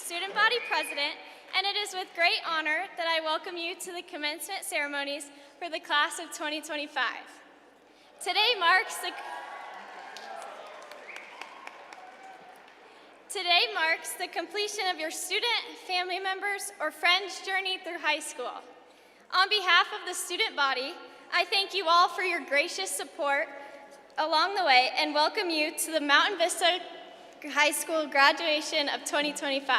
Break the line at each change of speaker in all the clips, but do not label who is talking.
student body president, and it is with great honor that I welcome you to the commencement ceremonies for the class of 2025. Today marks the completion of your student, family members, or friends' journey through high school. On behalf of the student body, I thank you all for your gracious support along the way and welcome you to the Mountain Vista High School graduation of 2025.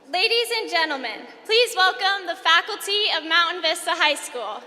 Ladies and gentlemen, please welcome the faculty of Mountain Vista High School.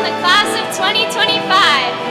the class of 2025.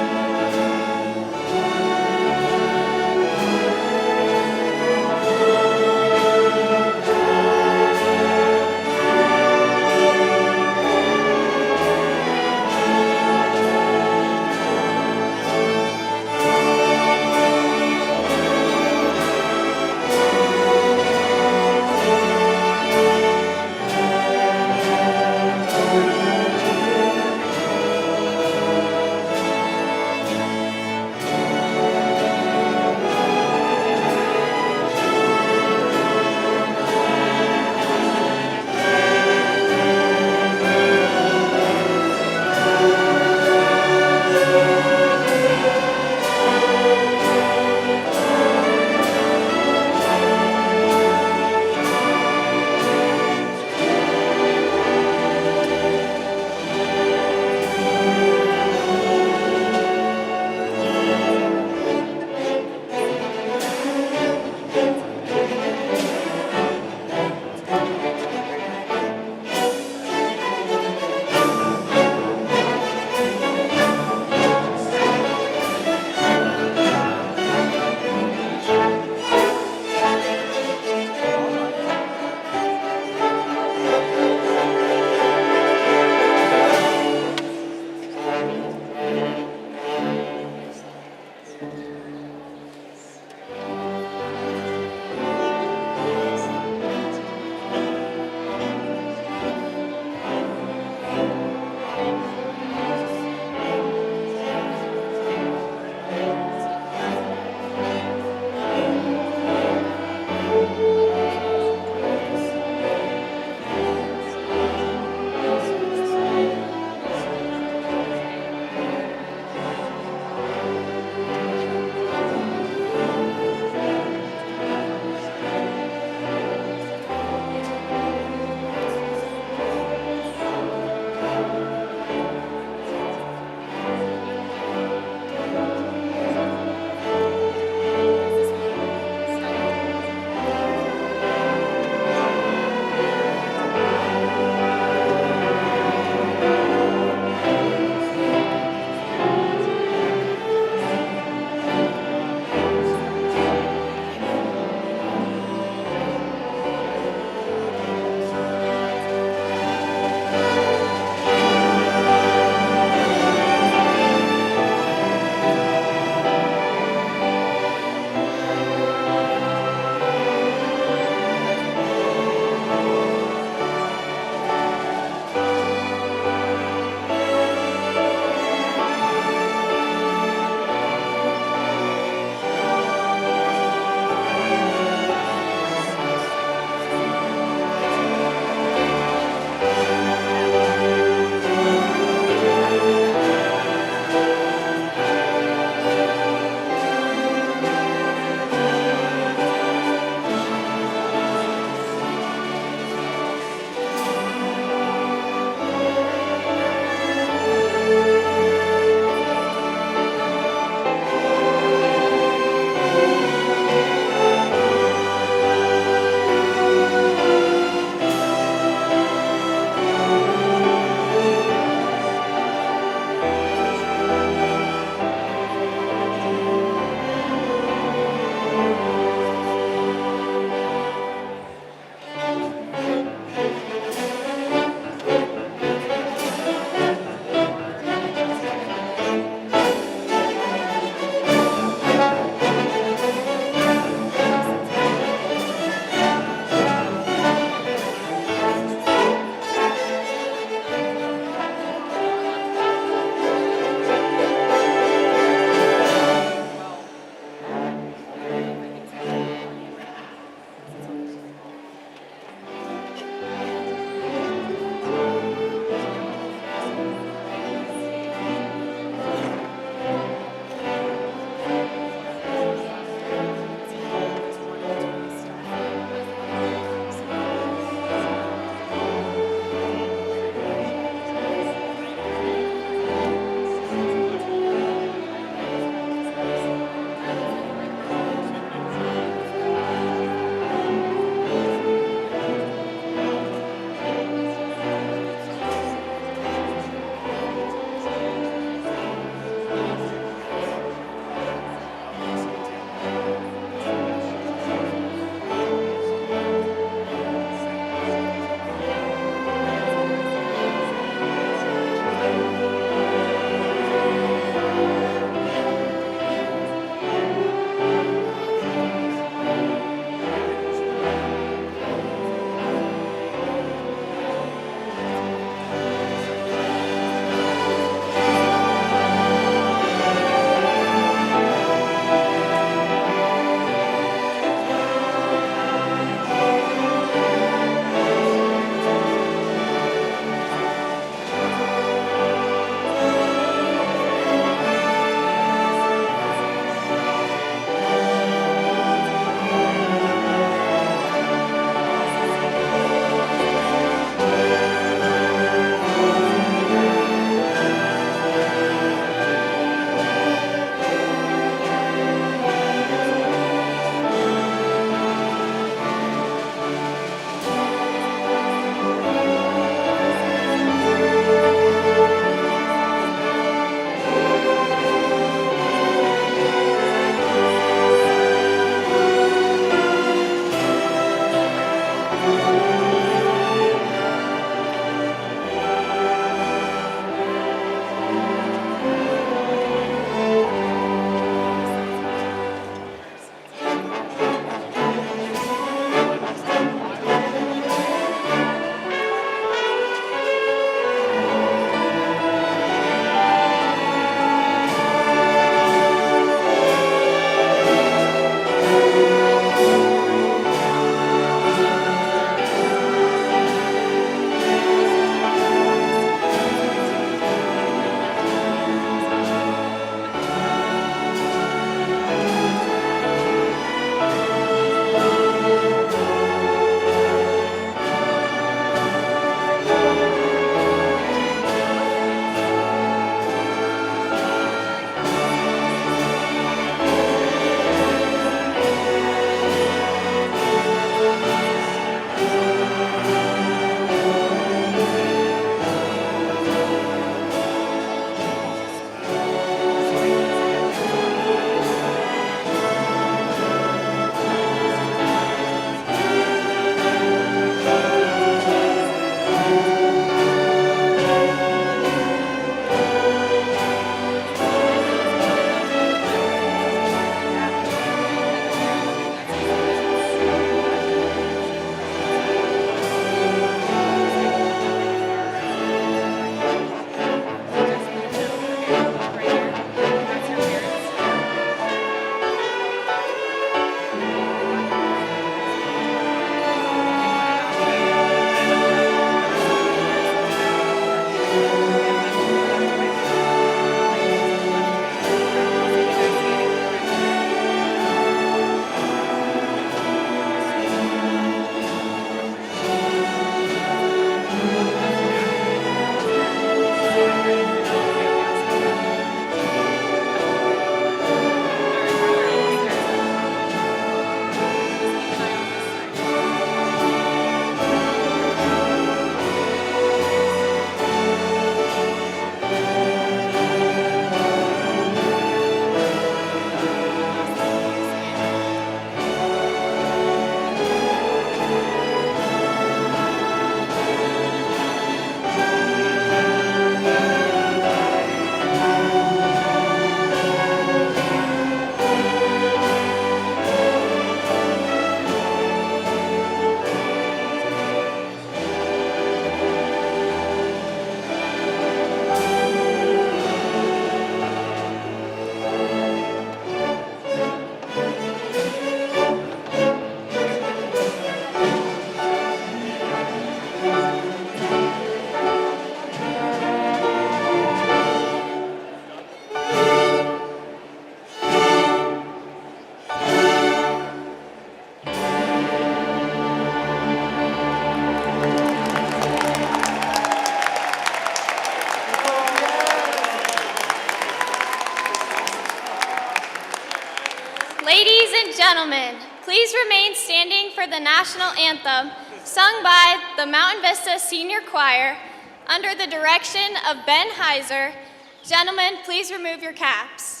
Ladies and gentlemen, please remain standing for the national anthem sung by the Mountain Vista Senior Choir under the direction of Ben Heiser. Gentlemen, please remove your caps.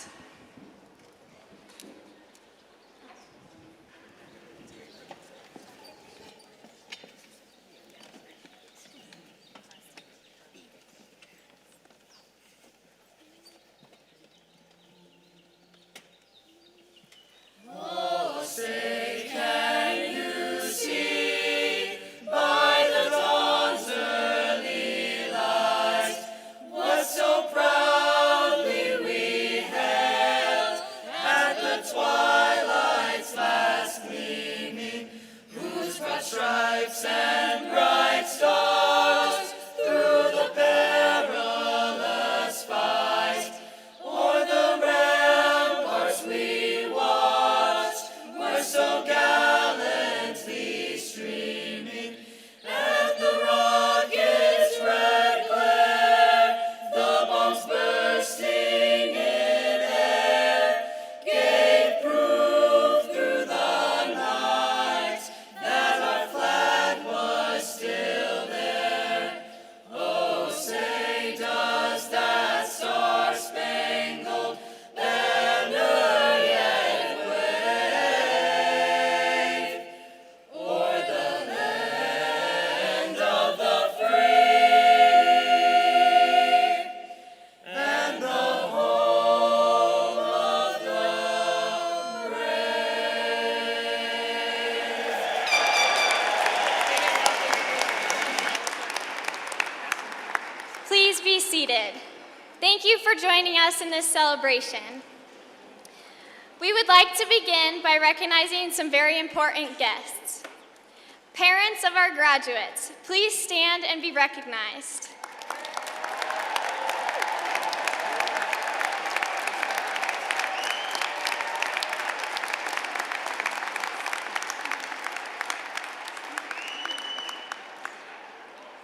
Stripes and bright stars through the perilous fight, o'er the ramparts we watched, were so gallantly streaming, and the rocket's red glare, the bombs bursting in air, gave proof through the night that our flag was still there. Oh, say does that star-spangled banner yet wave o'er the land of the free and the home of the
Please be seated. Thank you for joining us in this celebration. We would like to begin by recognizing some very important guests. Parents of our graduates, please stand and be recognized.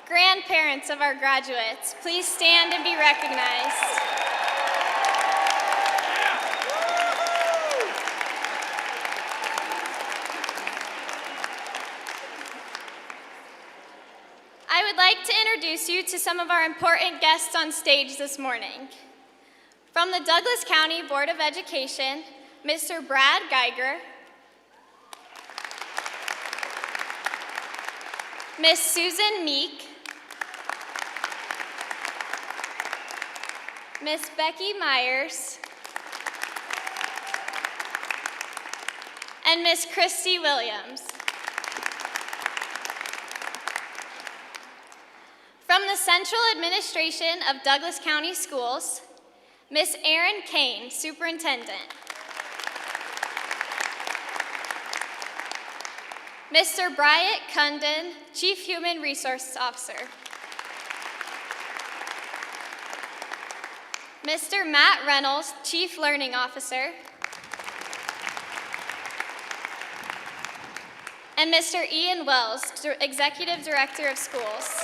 Grandparents of our graduates, please stand and be recognized. I would like to introduce you to some of our important guests on stage this morning. From the Douglas County Board of Education, Mr. Brad Geiger, Miss Susan Meek, Miss Becky Myers, and Miss Christy Williams. From the Central Administration of Douglas County Schools, Miss Erin Kane, Superintendent. Mr. Bryant Cundon, Chief Human Resources Officer. Mr. Matt Reynolds, Chief Learning Officer. And Mr. Ian Wells, Executive Director of Schools.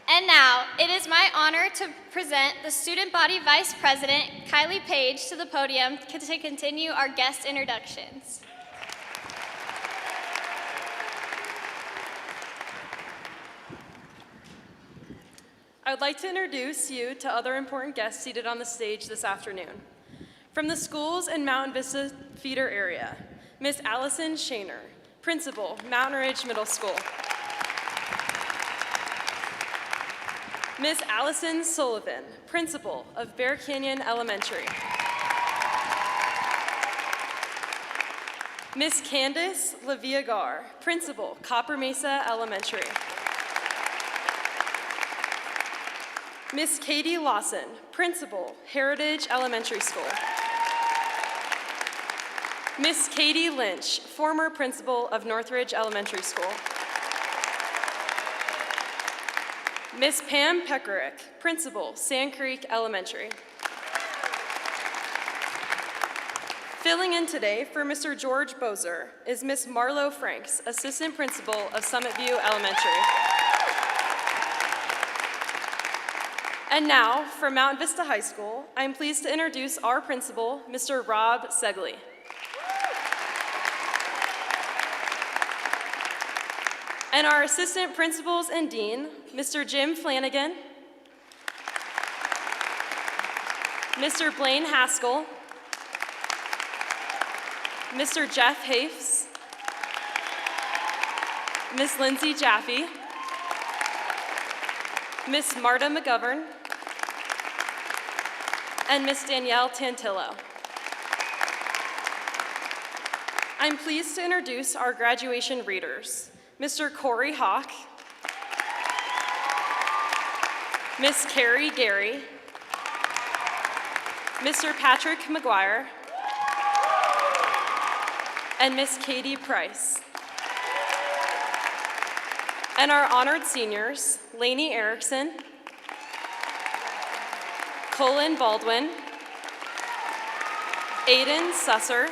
And now, it is my honor to present the Student Body Vice President, Kylie Page, to the podium to continue our guest introductions.
I would like to introduce you to other important guests seated on the stage this afternoon. From the schools in Mountain Vista feeder area, Miss Allison Shaner, Principal, Mountain Ridge Middle School. Miss Allison Sullivan, Principal of Bear Canyon Elementary. Miss Candace Laviagar, Principal, Copper Mesa Elementary. Miss Katie Lawson, Principal, Heritage Elementary School. Miss Katie Lynch, former Principal of Northridge Elementary School. Miss Pam Peckerick, Principal, Sand Creek Elementary. Filling in today for Mr. George Bozer is Miss Marlo Franks, Assistant Principal of Summit View Elementary. And now, from Mountain Vista High School, I am pleased to introduce our principal, Mr. Rob Segley. And our assistant principals and dean, Mr. Jim Flanagan, Mr. Blaine Haskell, Mr. Jeff Hafes, Miss Lindsay Jaffe, Miss Marta McGovern, and Miss Danielle Tantillo. I'm pleased to introduce our graduation readers, Mr. Corey Hawk, Miss Carrie Gary, Mr. Patrick McGuire, and Miss Katie Price. And our honored seniors, Lainey Erickson, Colin Baldwin, Aiden Susser,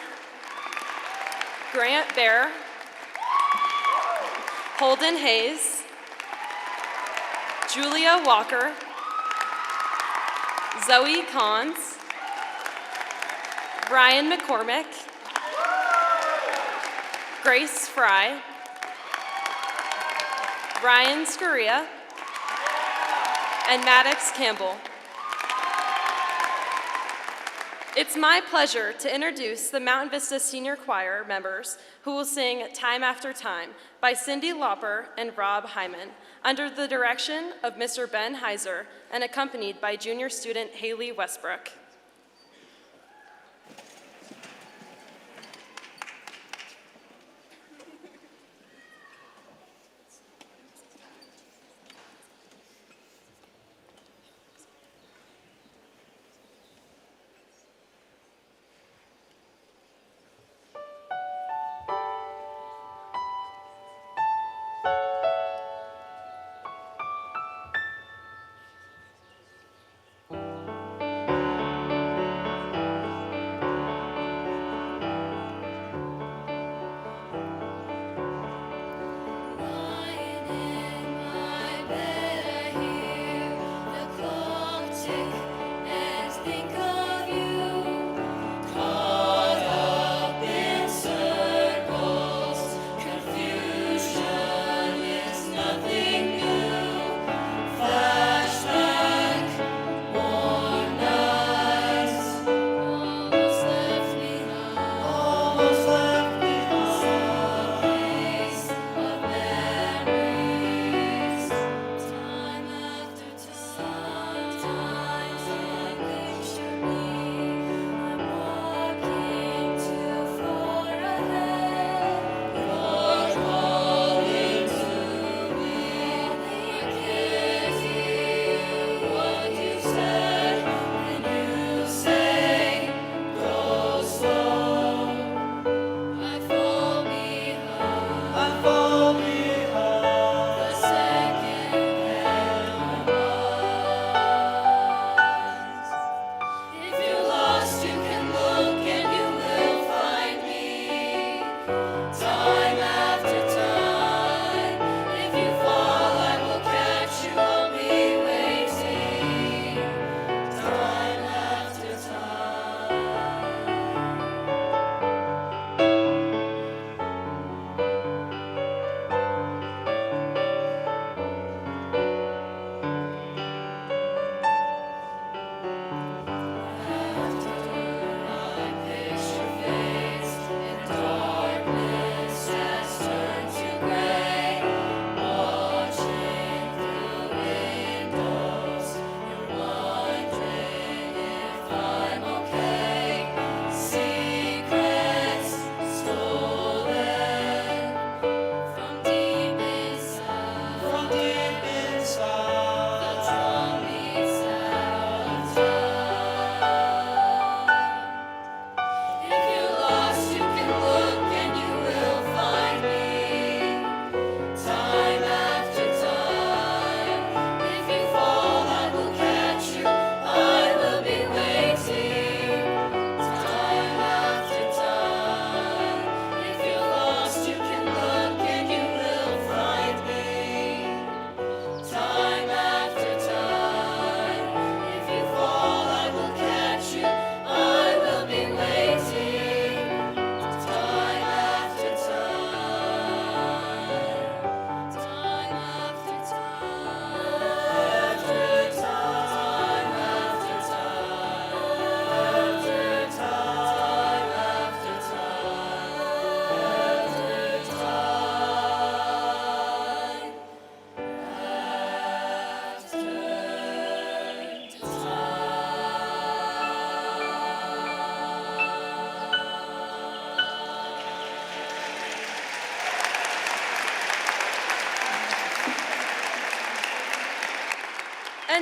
Grant Bear, Holden Hayes, Julia Walker, Zoe Cons, Ryan McCormick, Grace Fry, Ryan Scoria, and Maddox Campbell. It's my pleasure to introduce the Mountain Vista Senior Choir members who will sing Time After Time by Cindy Lauper and Rob Hyman under the direction of Mr. Ben Heiser and accompanied by junior student Haley Westbrook.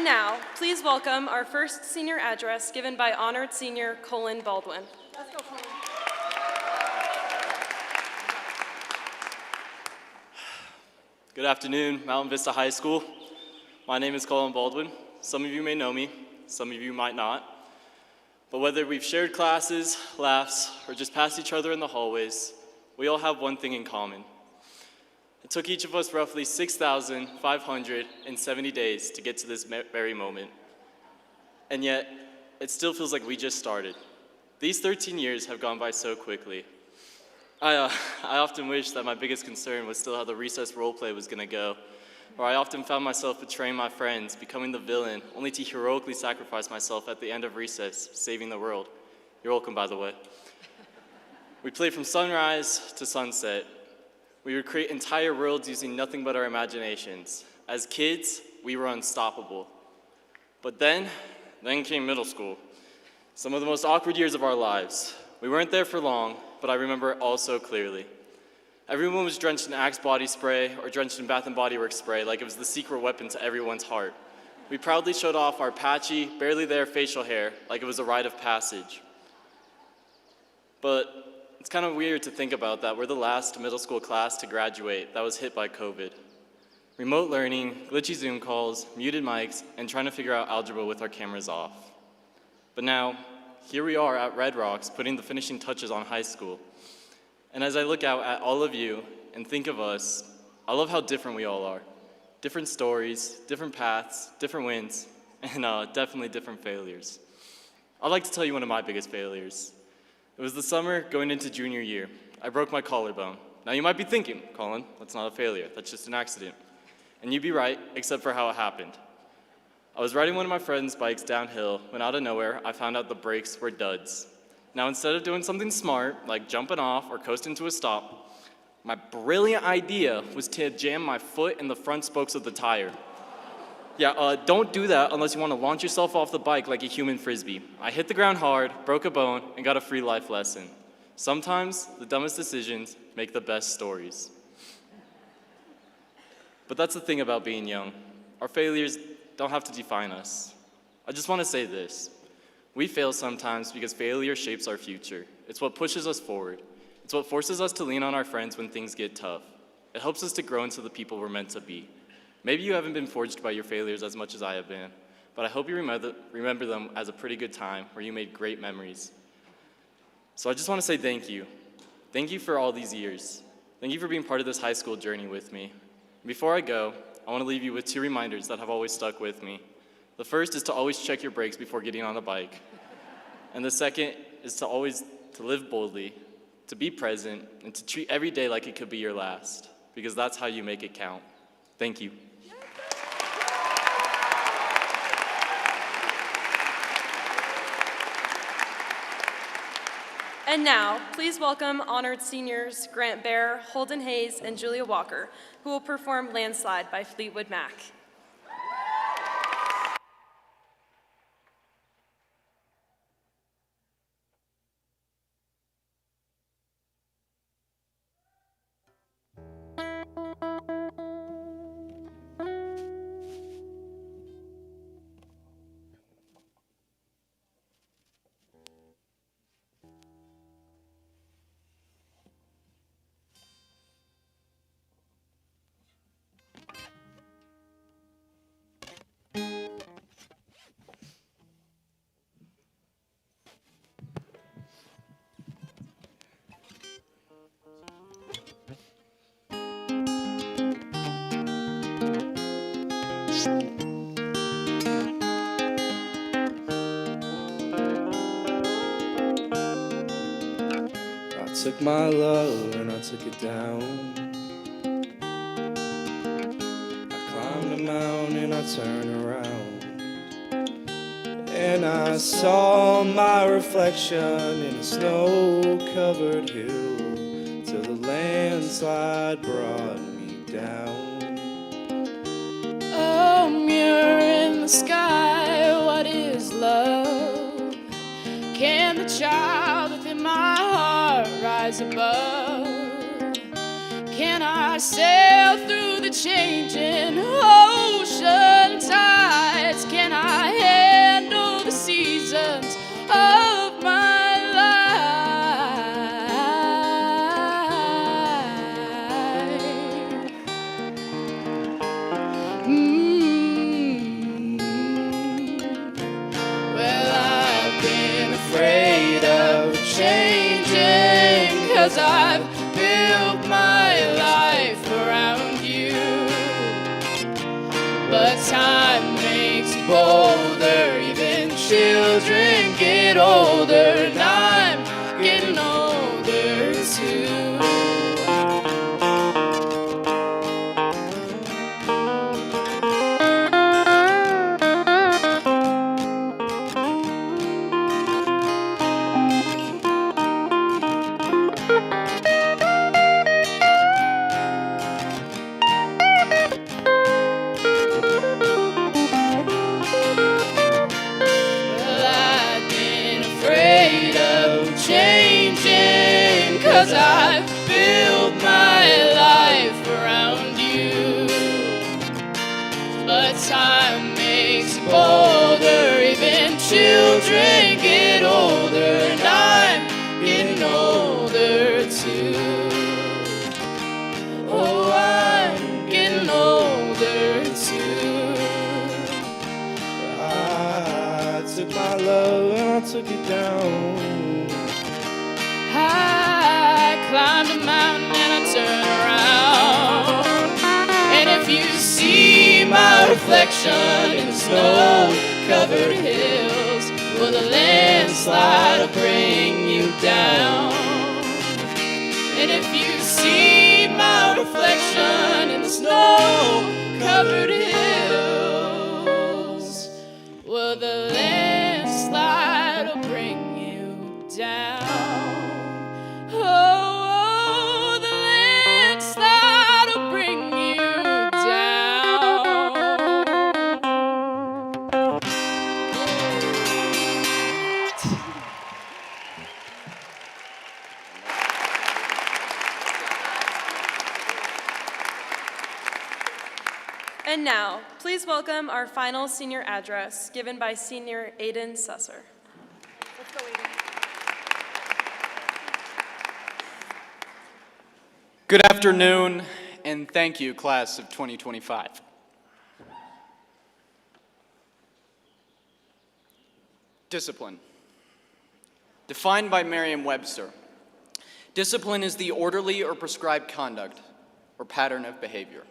And now, please welcome our first senior address given by honored senior Colin Baldwin. Let's go, Colin.
Good afternoon, Mountain Vista High School. My name is Colin Baldwin. Some of you may know me, some of you might not. But whether we've shared classes, laughs, or just passed each other in the hallways, we all have one thing in common. It took each of us roughly 6,570 days to get to this very moment. And yet, it still feels like we just started. These 13 years have gone by so quickly. I often wish that my biggest concern was still how the recess role play was gonna go, or I often found myself betraying my friends, becoming the villain, only to heroically sacrifice myself at the end of recess, saving the world. You're welcome, by the way. We played from sunrise to sunset. We would create entire worlds using nothing but our imaginations. As kids, we were unstoppable. But then came middle school. Some of the most awkward years of our lives. We weren't there for long, but I remember it all so clearly. Everyone was drenched in Axe body spray or drenched in Bath & Body Works spray like it was the secret weapon to everyone's heart. We proudly showed off our patchy, barely there facial hair like it was a rite of passage. But it's kind of weird to think about that we're the last middle school class to graduate that was hit by COVID. Remote learning, glitchy Zoom calls, muted mics, and trying to figure out algebra with our cameras off. But now, here we are at Red Rocks putting the finishing touches on high school. And as I look out at all of you and think of us, I love how different we all are. Different stories, different paths, different wins, and definitely different failures. I'd like to tell you one of my biggest failures. It was the summer going into junior year. I broke my collarbone. Now you might be thinking, Colin, that's not a failure, that's just an accident. And you'd be right, except for how it happened. I was riding one of my friend's bikes downhill when out of nowhere I found out the brakes were duds. Now instead of doing something smart, like jumping off or coasting to a stop, my brilliant idea was to jam my foot in the front spokes of the tire. Yeah, don't do that unless you want to launch yourself off the bike like a human frisbee. I hit the ground hard, broke a bone, and got a free life lesson. Sometimes the dumbest decisions make the best stories. But that's the thing about being young. Our failures don't have to define us. I just want to say this. We fail sometimes because failure shapes our future. It's what pushes us forward. It's what forces us to lean on our friends when things get tough. It helps us to grow into the people we're meant to be. Maybe you haven't been forged by your failures as much as I have been, but I hope you remember them as a pretty good time where you made great memories. So I just want to say thank you. Thank you for all these years. Thank you for being part of this high school journey with me. Before I go, I want to leave you with 2 reminders that have always stuck with me. The first is to always check your brakes before getting on a bike. And the second is to always live boldly, to be present, and to treat every day like it could be your last, because that's how you make it count. Thank you.
And now, please welcome honored seniors Grant Bear, Holden Hayes, and Julia Walker, who will perform Landslide by Fleetwood Mac.
I took my love and I took it down. I climbed a mountain, I turned around, and I saw my reflection in a snow-covered hill, till the landslide brought me down.
Oh, mirror in the sky, what is love? Can the child within my heart rise above? Can I sail through the changing ocean tides? Can changing, 'cause I've built my life around you. But time makes you bolder, even children get older, and I'm getting older too. Changing, 'cause I've built my life around you. But time makes you bolder, even children get older, and I'm getting older too. Oh, I'm getting older too.
I took my love and I took it down.
I climbed a mountain and I turned around, and if you see my reflection in the snow-covered hills, well, the landslide will bring you down. And if you see my reflection in the snow-covered hills, well, the landslide will bring you down. Oh, the landslide will bring you down.
And now, please welcome our final senior address given by Senior Aiden Susser. Let's go, Aiden.
Good afternoon, and thank you, class of 2025. Discipline. Defined by Merriam-Webster, discipline is the orderly or prescribed conduct or pattern of behavior.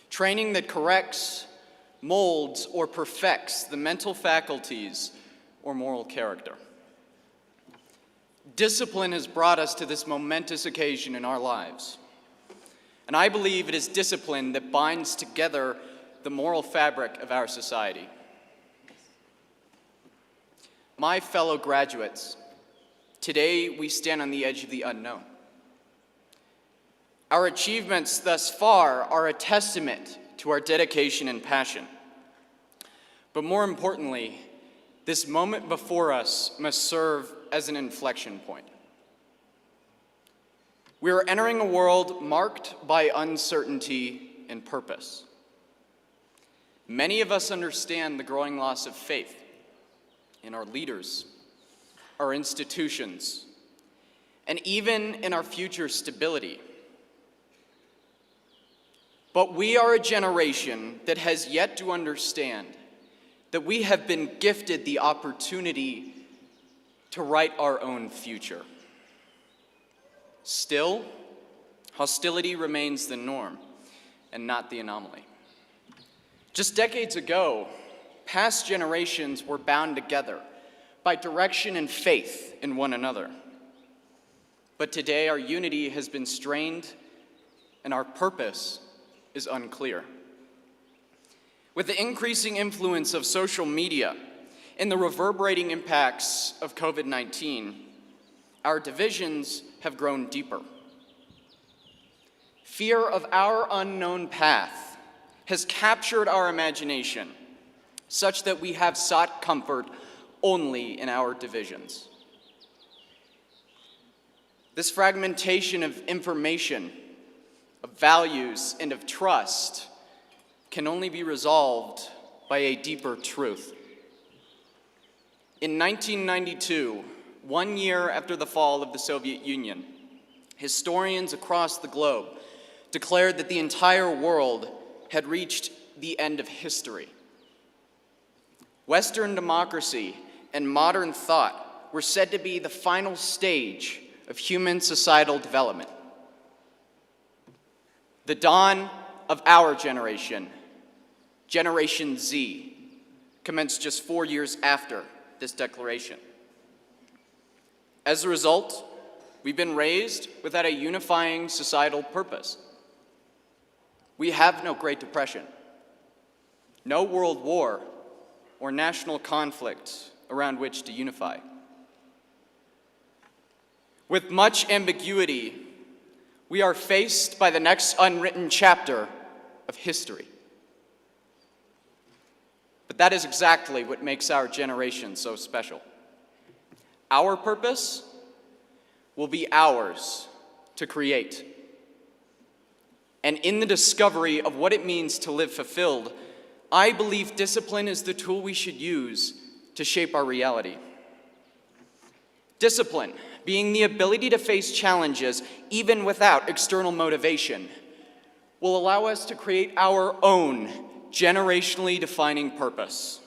Training that corrects, molds, or perfects the mental faculties or moral character. Discipline has brought us to this momentous occasion in our lives. And I believe it is discipline that binds together the moral fabric of our society. My fellow graduates, today we stand on the edge of the unknown. Our achievements thus far are a testament to our dedication and passion. But more importantly, this moment before us must serve as an inflection point. We are entering a world marked by uncertainty and purpose. Many of us understand the growing loss of faith in our leaders, our institutions, and even in our future stability. But we are a generation that has yet to understand that we have been gifted the opportunity to write our own future. Still, hostility remains the norm and not the anomaly. Just decades ago, past generations were bound together by direction and faith in one another. But today, our unity has been strained and our purpose is unclear. With the increasing influence of social media and the reverberating impacts of COVID-19, our divisions have grown deeper. Fear of our unknown path has captured our imagination, such that we have sought comfort only in our divisions. This fragmentation of information, of values, and of trust can only be resolved by a deeper truth. In 1992, 1 year after the fall of the Soviet Union, historians across the globe declared that the entire world had reached the end of history. Western democracy and modern thought were said to be the final stage of human societal development. The dawn of our generation, Generation Z, commenced just 4 years after this declaration. As a result, we've been raised without a unifying societal purpose. We have no Great Depression, no World War, or national conflict around which to unify. With much ambiguity, we are faced by the next unwritten chapter of history. But that is exactly what makes our generation so special. Our purpose will be ours to create. And in the discovery of what it means to live fulfilled, I believe discipline is the tool we should use to shape our reality. Discipline, being the ability to face challenges even without external motivation, will allow us to create our own generationally defining purpose.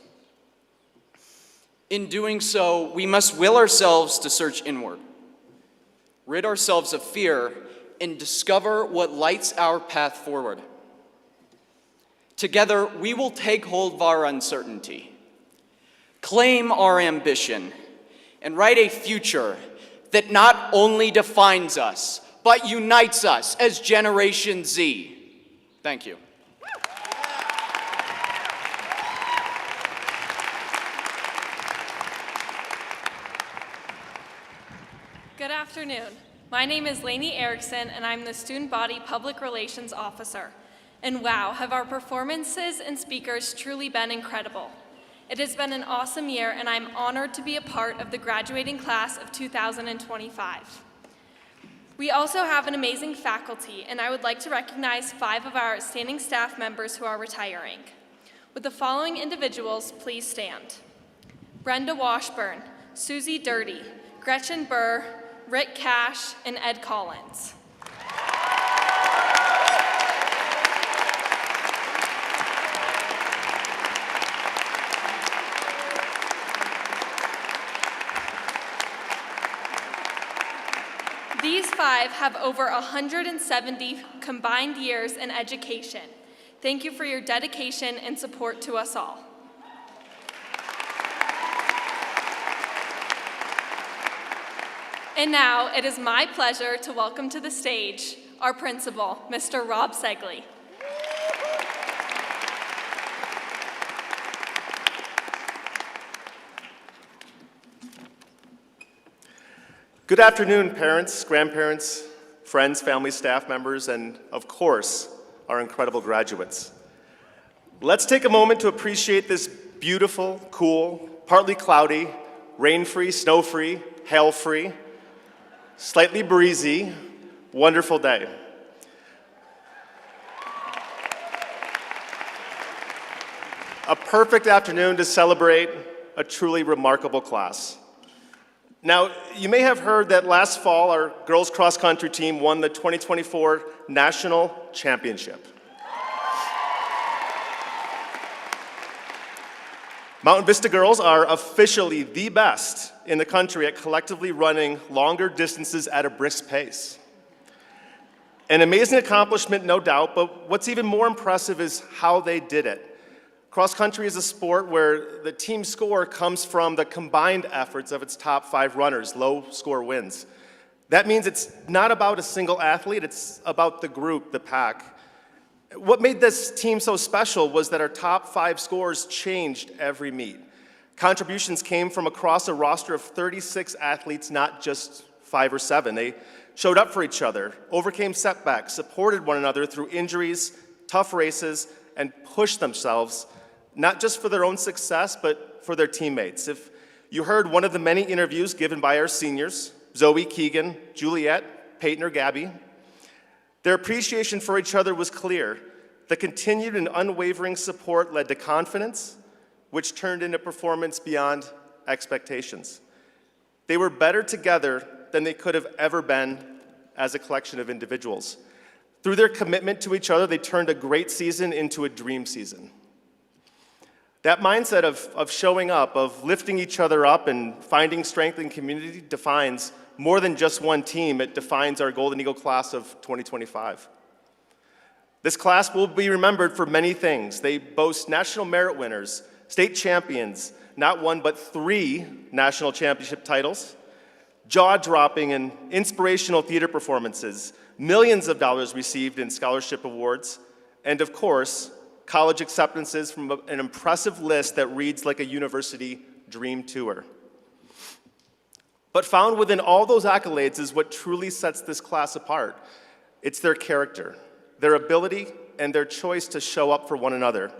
In doing so, we must will ourselves to search inward, rid ourselves of fear, and discover what lights our path forward. Together, we will take hold of our uncertainty, claim our ambition, and write a future that not only defines us, but unites us as Generation Z. Thank you.
Good afternoon. My name is Lainey Erickson, and I'm the Student Body Public Relations Officer. And wow, have our performances and speakers truly been incredible. It has been an awesome year, and I'm honored to be a part of the graduating class of 2025. We also have an amazing faculty, and I would like to recognize 5 of our outstanding staff members who are retiring. Would the following individuals please stand? Brenda Washburn, Susie Dirty, Gretchen Burr, Rick Cash, and Ed Collins. These 5 have over 170 combined years in education. Thank you for your dedication and support to us all. And now, it is my pleasure to welcome to the stage our principal, Mr. Rob Segley.
Good afternoon, parents, grandparents, friends, family, staff members, and of course, our incredible graduates. Let's take a moment to appreciate this beautiful, cool, partly cloudy, rain-free, snow-free, hail-free, slightly breezy, wonderful day. A perfect afternoon to celebrate a truly remarkable class. Now, you may have heard that last fall, our girls cross-country team won the 2024 National Championship. Mountain Vista girls are officially the best in the country at collectively running longer distances at a brisk pace. An amazing accomplishment, no doubt, but what's even more impressive is how they did it. Cross country is a sport where the team score comes from the combined efforts of its top 5 runners. Low score wins. That means it's not about a single athlete, it's about the group, the pack. What made this team so special was that our top 5 scores changed every meet. Contributions came from across a roster of 36 athletes, not just 5 or 7. They showed up for each other, overcame setbacks, supported one another through injuries, tough races, and pushed themselves not just for their own success, but for their teammates. If you heard one of the many interviews given by our seniors, Zoe, Keegan, Juliet, Peyton, or Gabby, their appreciation for each other was clear. The continued and unwavering support led to confidence, which turned into performance beyond expectations. They were better together than they could have ever been as a collection of individuals. Through their commitment to each other, they turned a great season into a dream season. That mindset of showing up, of lifting each other up and finding strength in community defines more than just one team. It defines our Golden Eagle class of 2025. This class will be remembered for many things. They boast national merit winners, state champions, not one but 3 national championship titles, jaw-dropping and inspirational theater performances, millions of dollars received in scholarship awards, and of course, college acceptances from an impressive list that reads like a university dream tour. But found within all those accolades is what truly sets this class apart. It's their character, their ability, and their choice to show up for one another.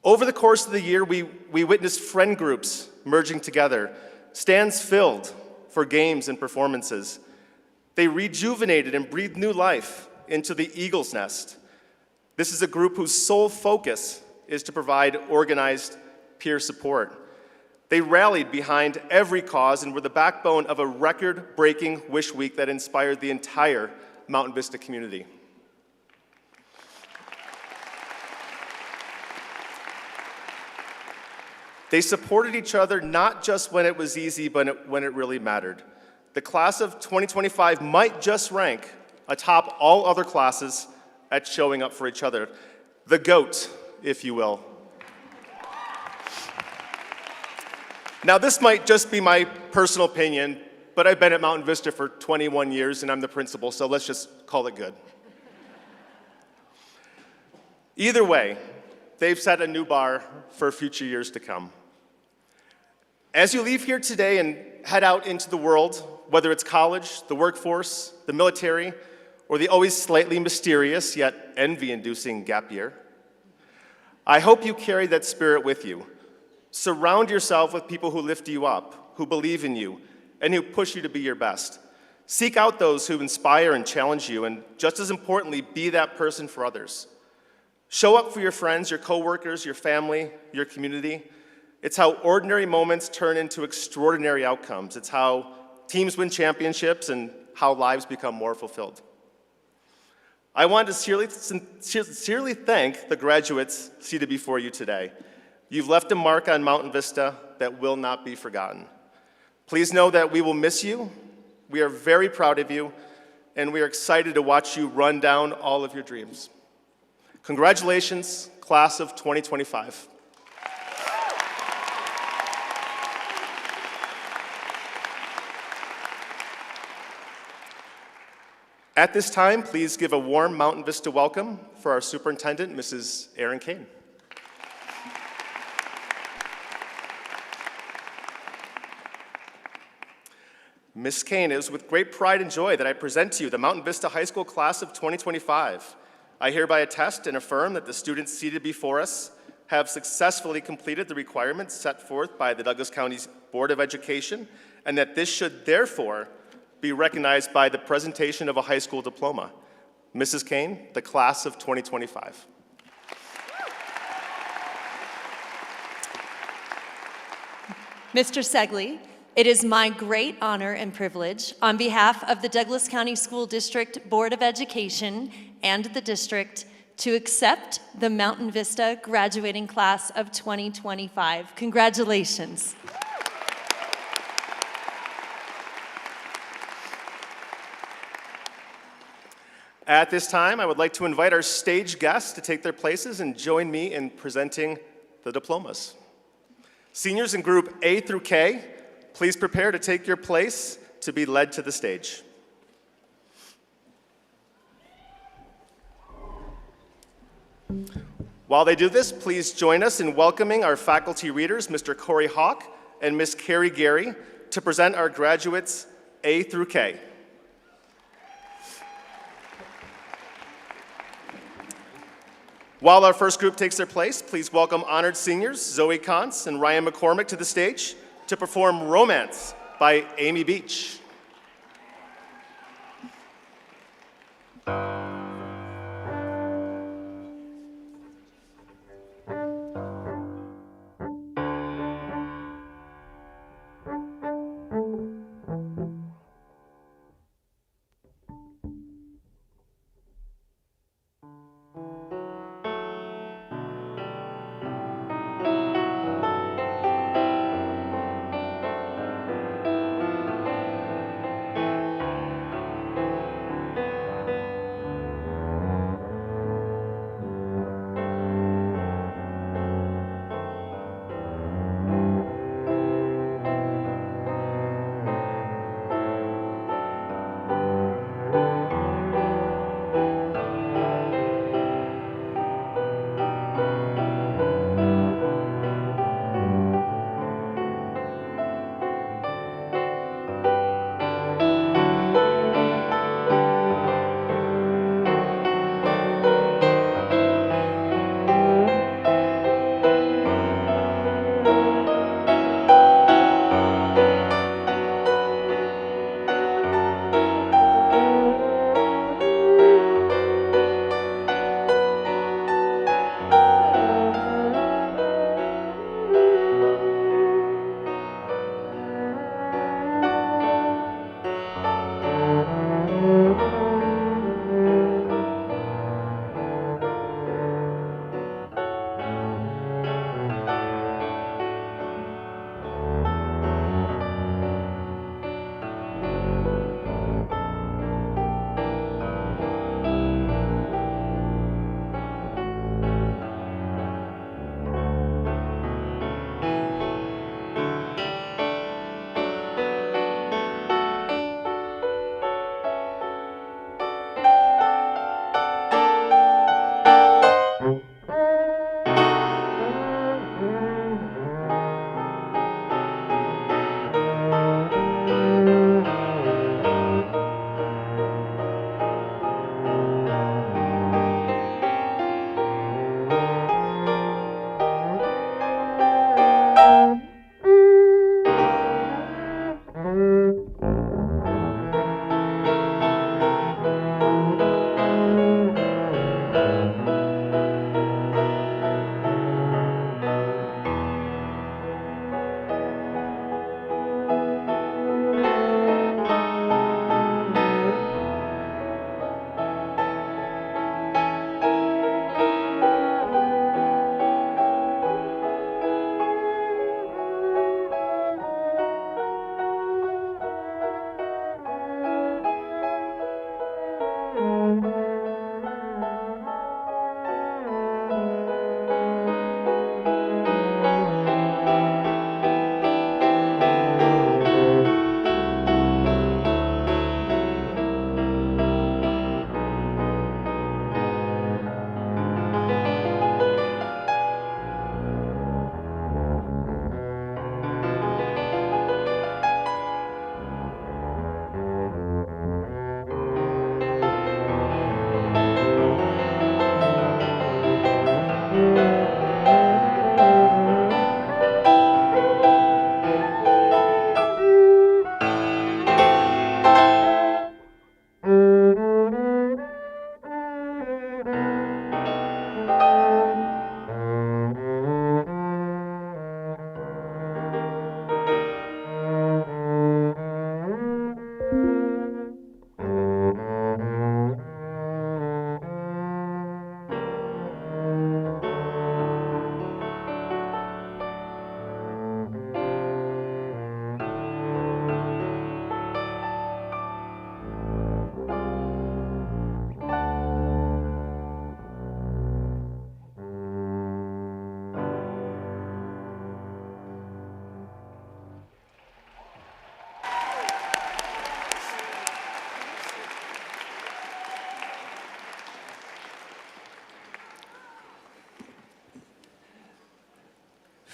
Over the course of the year, we witnessed friend groups merging together, stands filled for games and performances. They rejuvenated and breathed new life into the Eagle's Nest. This is a group whose sole focus is to provide organized peer support. They rallied behind every cause and were the backbone of a record-breaking Wish Week that inspired the entire Mountain Vista community. They supported each other not just when it was easy, but when it really mattered. The class of 2025 might just rank atop all other classes at showing up for each other. The GOAT, if you will. Now, this might just be my personal opinion, but I've been at Mountain Vista for 21 years and I'm the principal, so let's just call it good. Either way, they've set a new bar for future years to come. As you leave here today and head out into the world, whether it's college, the workforce, the military, or the always slightly mysterious yet envy-inducing gap year, I hope you carry that spirit with you. Surround yourself with people who lift you up, who believe in you, and who push you to be your best. Seek out those who inspire and challenge you, and just as importantly, be that person for others. Show up for your friends, your coworkers, your family, your community. It's how ordinary moments turn into extraordinary outcomes. It's how teams win championships and how lives become more fulfilled. I want to sincerely thank the graduates seated before you today. You've left a mark on Mountain Vista that will not be forgotten. Please know that we will miss you. We are very proud of you, and we are excited to watch you run down all of your dreams. Congratulations, class of 2025. At this time, please give a warm Mountain Vista welcome for our superintendent, Mrs. Erin Kane. Ms. Kane, it is with great pride and joy that I present to you the Mountain Vista High School class of 2025. I hereby attest and affirm that the students seated before us have successfully completed the requirements set forth by the Douglas County Board of Education, and that this should therefore be recognized by the presentation of a high school diploma. Mrs. Kane, the class of 2025.
Mr. Segley, it is my great honor and privilege, on behalf of the Douglas County School District Board of Education and the district, to accept the Mountain Vista graduating class of 2025. Congratulations.
At this time, I would like to invite our stage guests to take their places and join me in presenting the diplomas. Seniors in group A through K, please prepare to take your place to be led to the stage. While they do this, please join us in welcoming our faculty readers, Mr. Corey Hawk and Ms. Carrie Gary, to present our graduates A through K. While our first group takes their place, please welcome honored seniors Zoe Kantz and Ryan McCormick to the stage to perform Romance by Amy Beach.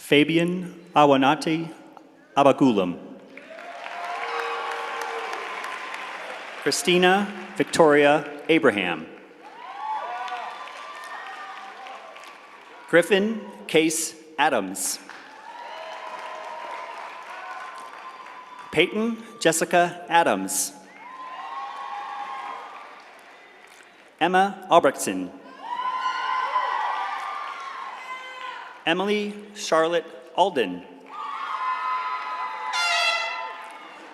Fabian Awanati Abagulam. Christina Victoria Abraham. Griffin Case Adams. Peyton Jessica Adams. Emma Albrechtson. Emily Charlotte Alden.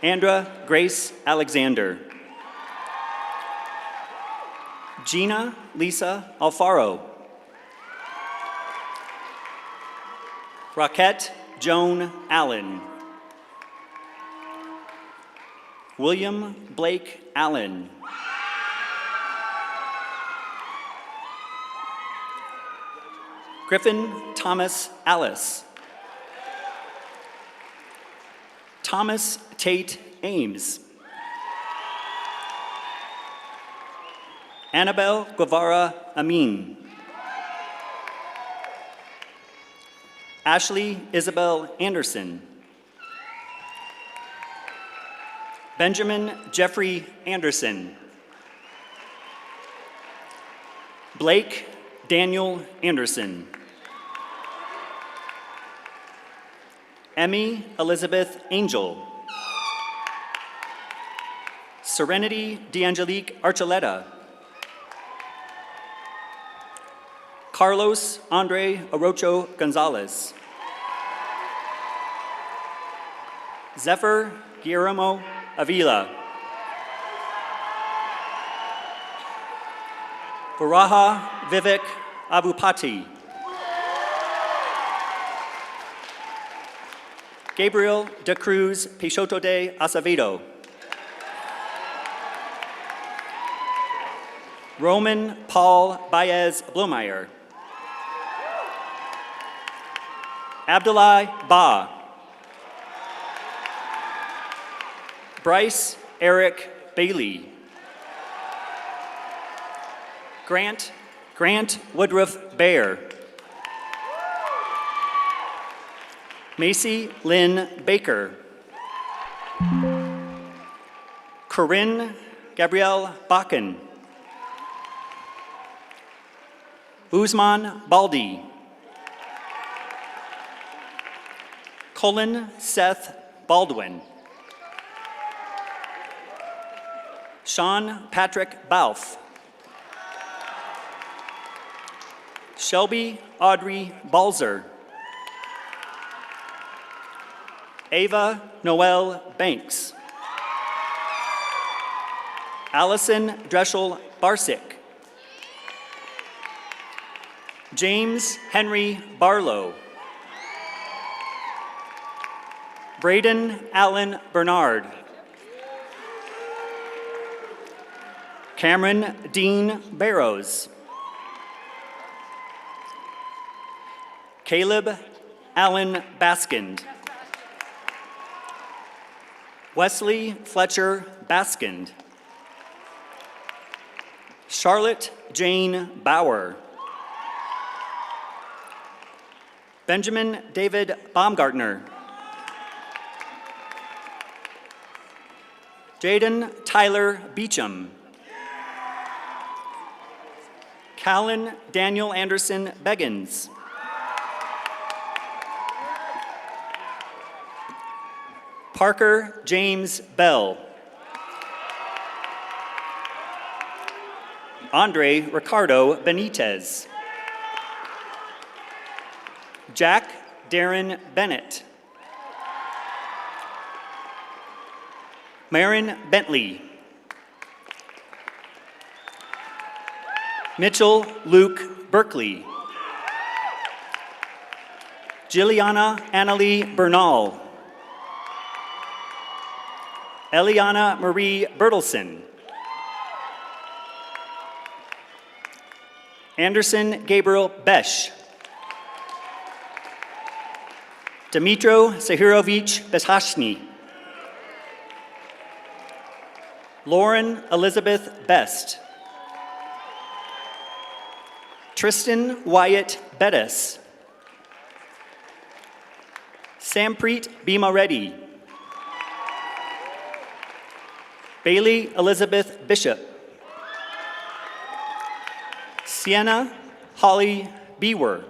Andra Grace Alexander. Gina Lisa Alfaro. Roquette Joan Allen. William Blake Allen. Griffin Thomas Alice. Thomas Tate Ames. Annabelle Guevara Amin. Ashley Isabel Anderson. Benjamin Jeffrey Anderson. Blake Daniel Anderson. Emmy Elizabeth Angel. Serenity D'Angelique Archuleta. Carlos Andre Orocho Gonzalez. Zephyr Guillermo Avila. Varaha Vivek Abupati. Gabriel de Cruz Peixoto de Acevedo. Roman Paul Baez Blomeyer. Abdullah Ba. Bryce Eric Bailey. Grant Woodruff Baer. Macy Lynn Baker. Corinne Gabrielle Bakken. Uzman Baldi. Colin Seth Baldwin. Sean Patrick Balf. Shelby Audrey Balzer. Ava Noel Banks. Allison Dreschel Barsick. James Henry Barlow. Braden Allen Bernard. Cameron Dean Barrows. Caleb Allen Baskind. Wesley Fletcher Baskind. Charlotte Jane Bauer. Benjamin David Baumgartner. Jaden Tyler Beecham. Callan Daniel Anderson Beggins. Parker James Bell. Andre Ricardo Benitez. Jack Darren Bennett. Marin Bentley. Mitchell Luke Berkeley. Jilliana Annalie Bernal. Eliana Marie Bertelson. Anderson Gabriel Besh. Dmitro Sahirovich Beshashny. Lauren Elizabeth Best. Tristan Wyatt Bettis. Sampreet Bhima Reddy. Bailey Elizabeth Bishop. Sienna Holly Bewer.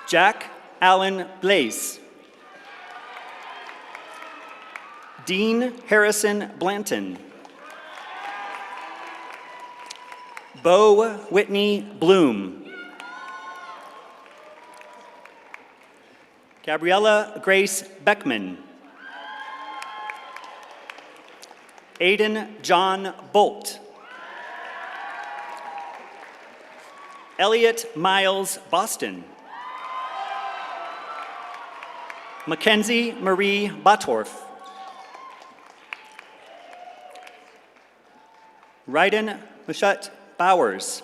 Jack Allen Blaze. Dean Harrison Blanton. Bo Whitney Bloom. Gabriella Grace Beckman. Aiden John Bolt. Elliot Miles Boston. Mackenzie Marie Batorf. Ryden Mashat Bowers.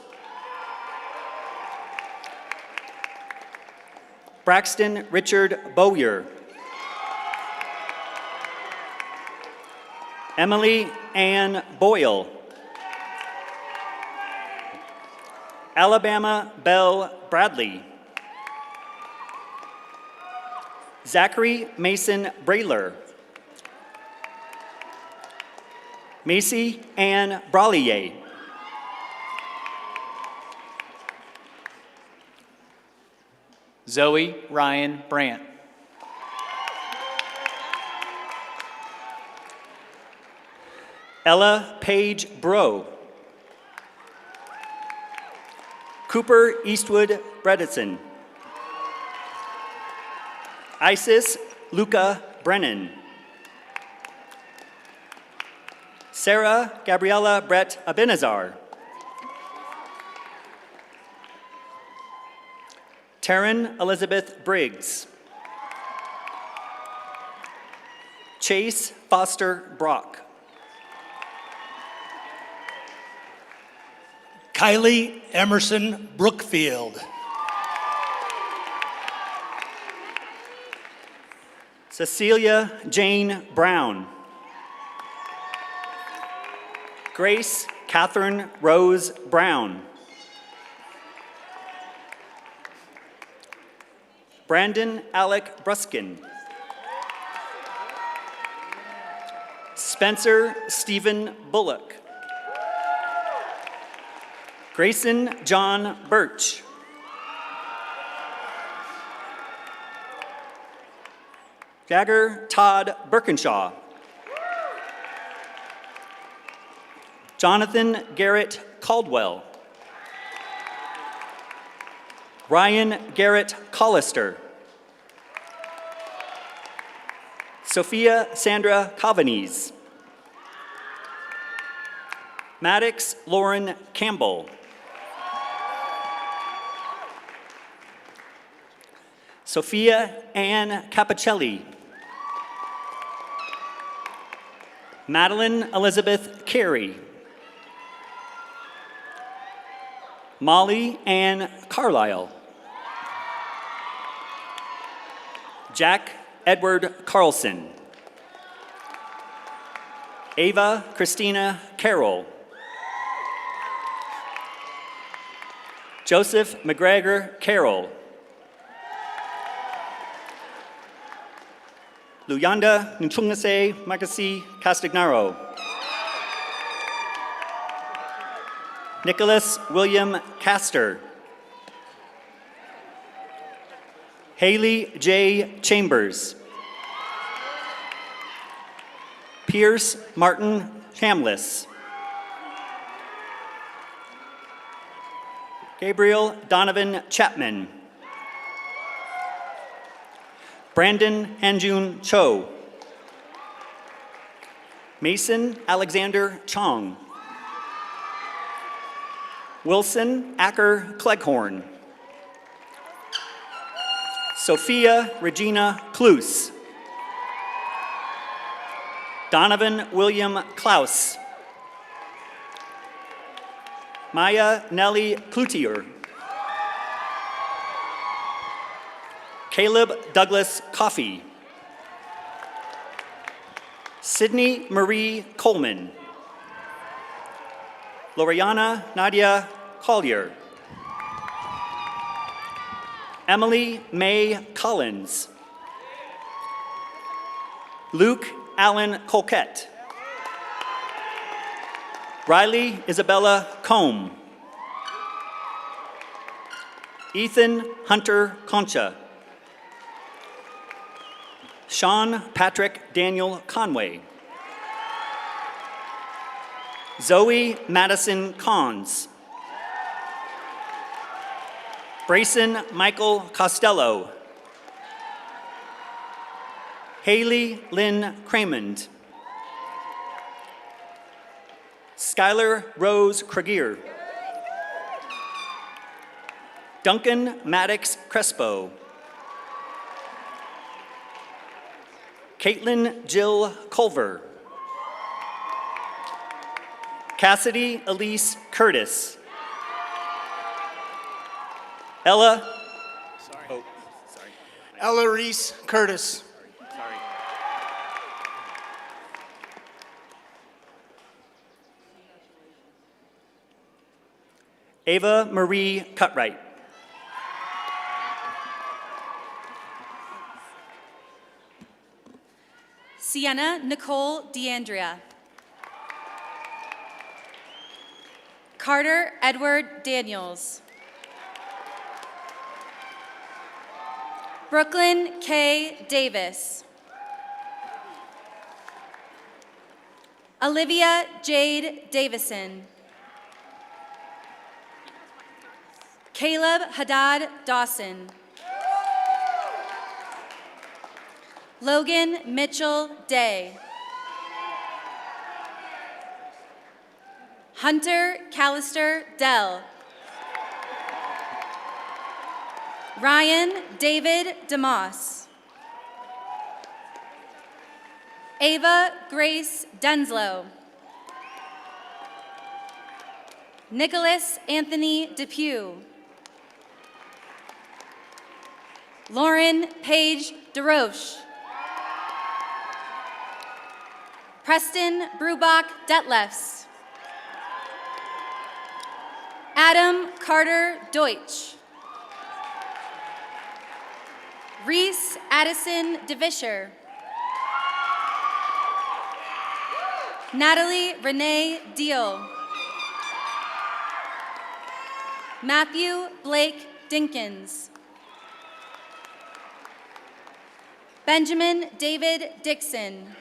Braxton Richard Bowyer. Emily Ann Boyle. Alabama Bell Bradley. Zachary Mason Brayler. Macy Ann Bralier.
Zoe Ryan Brandt.
Ella Page Bro. Cooper Eastwood Bredesen. Isis Luca Brennan. Sarah Gabriella Brett Abenazar. Taryn Elizabeth Briggs. Chase Foster Brock.
Kylie Emerson Brookfield.
Cecilia Jane Brown. Grace Catherine Rose Brown. Brandon Alec Bruskin. Spencer Stephen Bullock. Grayson John Birch. Jagger Todd Birkinshaw. Jonathan Garrett Caldwell. Ryan Garrett Collister. Sophia Sandra Cavanese. Maddox Lauren Campbell. Sophia Ann Capicelli. Madeline Elizabeth Carey. Molly Ann Carlisle. Jack Edward Carlson. Ava Christina Carroll. Joseph McGregor Carroll. Luyanda Nchungase Magasi Castagnaro. Nicholas William Castor. Haley J. Chambers. Pierce Martin Chambliss. Gabriel Donovan Chapman. Brandon Hanjun Cho. Mason Alexander Chong. Wilson Acker Cleghorn. Sophia Regina Klus. Donovan William Klaus. Maya Nellie Cloutier. Caleb Douglas Coffey. Sydney Marie Coleman. Loriana Nadia Collier. Emily Mae Collins. Luke Allen Colquette. Riley Isabella Combe. Ethan Hunter Concha. Sean Patrick Daniel Conway. Zoe Madison Cons. Brayson Michael Costello. Haley Lynn Cramond. Skylar Rose Kragier. Duncan Maddox Crespo. Caitlin Jill Culver. Cassidy Elise Curtis. Ella.
Ella Reese Curtis.
Ava Marie Cutright.
Sienna Nicole DeAndrea. Carter Edward Daniels. Brooklyn K. Davis. Olivia Jade Davison. Caleb Haddad Dawson. Logan Mitchell Day. Hunter Callister Dell. Ryan David DeMoss. Ava Grace Denslow. Nicholas Anthony Depew. Lauren Paige DeRoche. Preston Brubach Detlefs. Adam Carter Deutsch. Reese Addison DeVischer. Natalie Renee Deal. Matthew Blake Dinkins. Benjamin David Dixon.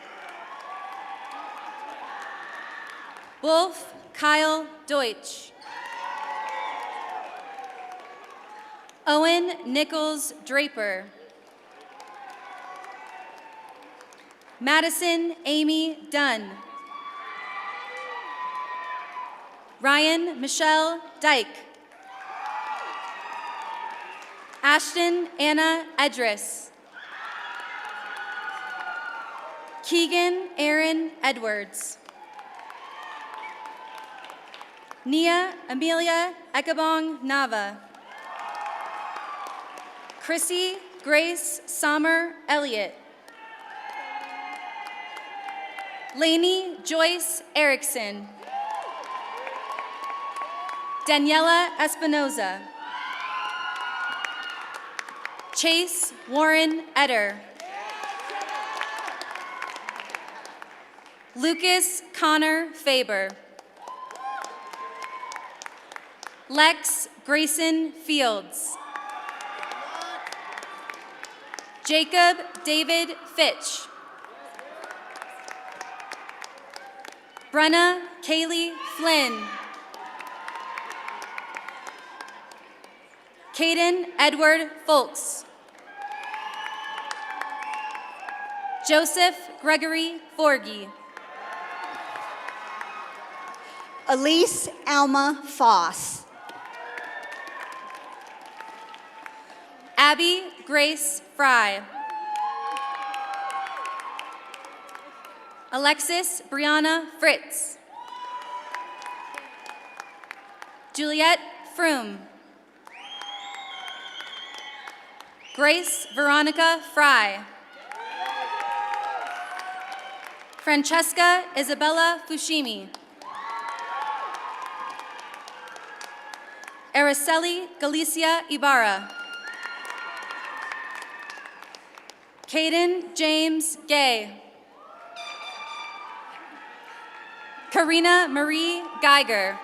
Wolf Kyle Deutsch. Owen Nichols Draper. Madison Amy Dunn. Ryan Michelle Dyke. Ashton Anna Edris. Keegan Aaron Edwards. Nia Amelia Ekabong Nava. Chrissy Grace Sommer Elliott. Lainey Joyce Erickson. Daniela Espinoza. Chase Warren Eder. Lucas Connor Faber. Lex Grayson Fields. Jacob David Fitch. Brenna Kaylee Flynn. Caden Edward Folks. Joseph Gregory Forgy.
Elise Alma Foss.
Abby Grace Fry. Alexis Brianna Fritz. Juliette Froome. Grace Veronica Fry. Francesca Isabella Fushimi. Araceli Galicia Ibarra. Caden James Gay. Karina Marie Geiger.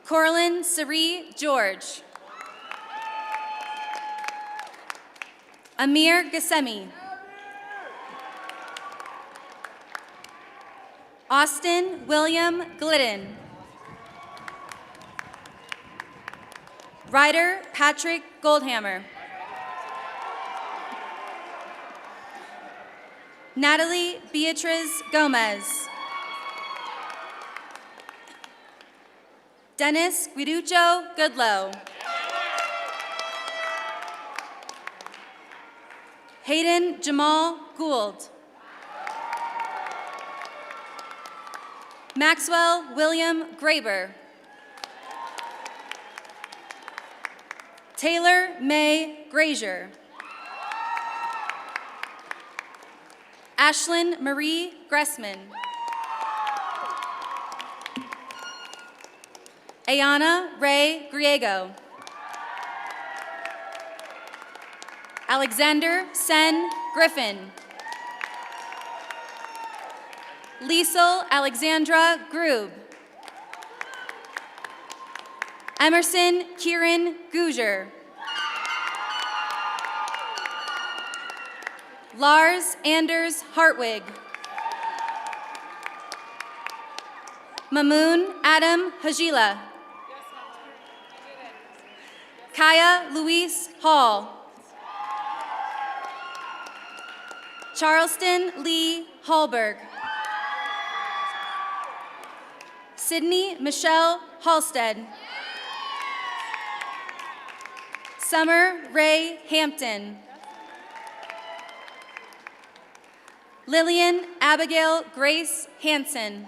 Corlin Sari George. Amir Gassemi. Austin William Glidden. Ryder Patrick Goldhammer. Natalie Beatriz Gomez. Dennis Guiducho Goodlow. Hayden Jamal Gould. Maxwell William Graber. Taylor May Grazier. Ashlyn Marie Gressman. Ayana Ray Griego. Alexander Sen Griffin. Liesel Alexandra Grube. Emerson Kieran Gouger. Lars Anders Hartwig. Mamoon Adam Hajila. Kaya Luis Hall. Charleston Lee Hallberg. Sydney Michelle Halstead. Summer Ray Hampton. Lillian Abigail Grace Hansen.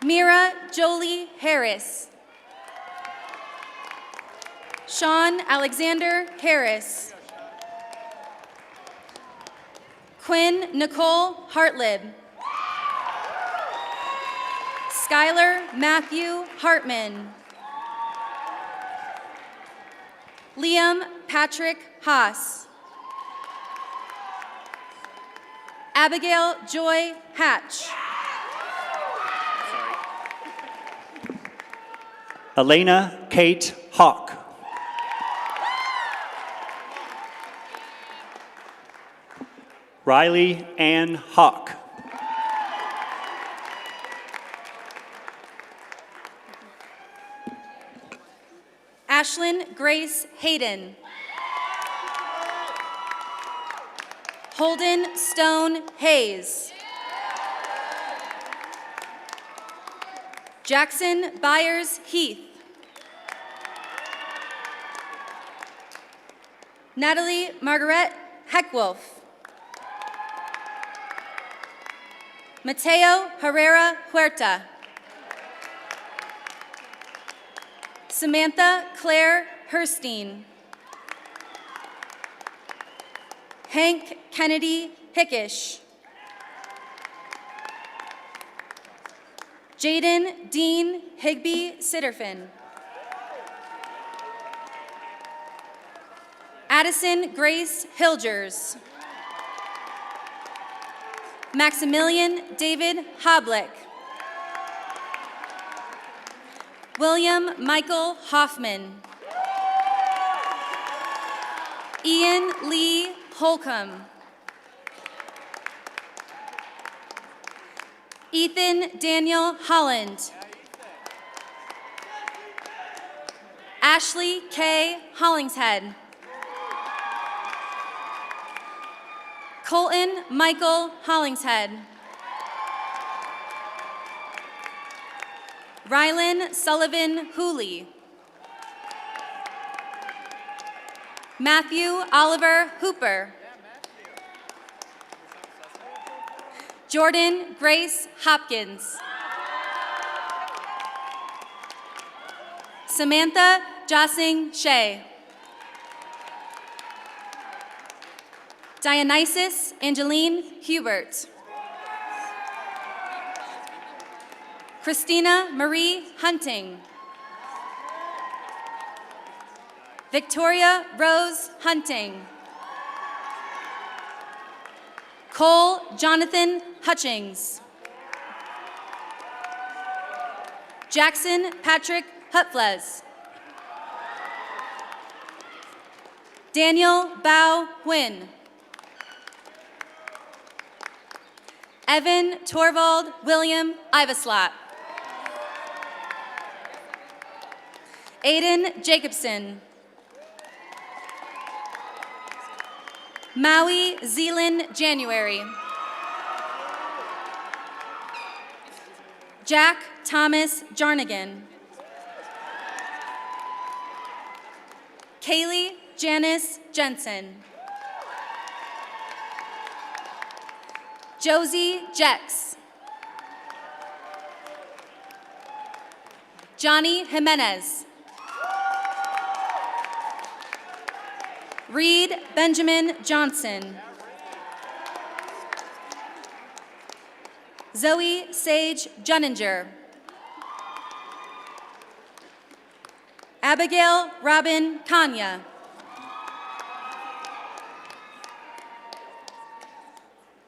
Mira Jolie Harris. Sean Alexander Harris. Quinn Nicole Hartlib. Skylar Matthew Hartman. Liam Patrick Haas. Abigail Joy Hatch.
Elena Kate Hawk. Riley Ann Hawk.
Ashlyn Grace Hayden. Holden Stone Hayes. Jackson Byers Heath. Natalie Margaret Heckwolf. Mateo Herrera Huerta. Samantha Claire Herstein. Hank Kennedy Hickish. Jaden Dean Higby Sitterfin. Addison Grace Hilgers. Maximilian David Hoblick. William Michael Hoffman. Ian Lee Holcomb. Ethan Daniel Holland. Ashley K. Hollingshead. Colton Michael Hollingshead. Rylan Sullivan Hooley. Matthew Oliver Hooper. Jordan Grace Hopkins. Samantha Jossing Shea. Dionysus Angeline Hubert. Christina Marie Hunting. Victoria Rose Hunting. Cole Jonathan Hutchings. Jackson Patrick Hutfles. Daniel Bao Huynh. Evan Torvald William Iveslat. Aiden Jacobson. Maui Zealand January. Jack Thomas Jarnigan. Kaylee Janice Jensen. Josie Jex. Johnny Jimenez. Reed Benjamin Johnson. Zoe Sage Junninger. Abigail Robin Kanya.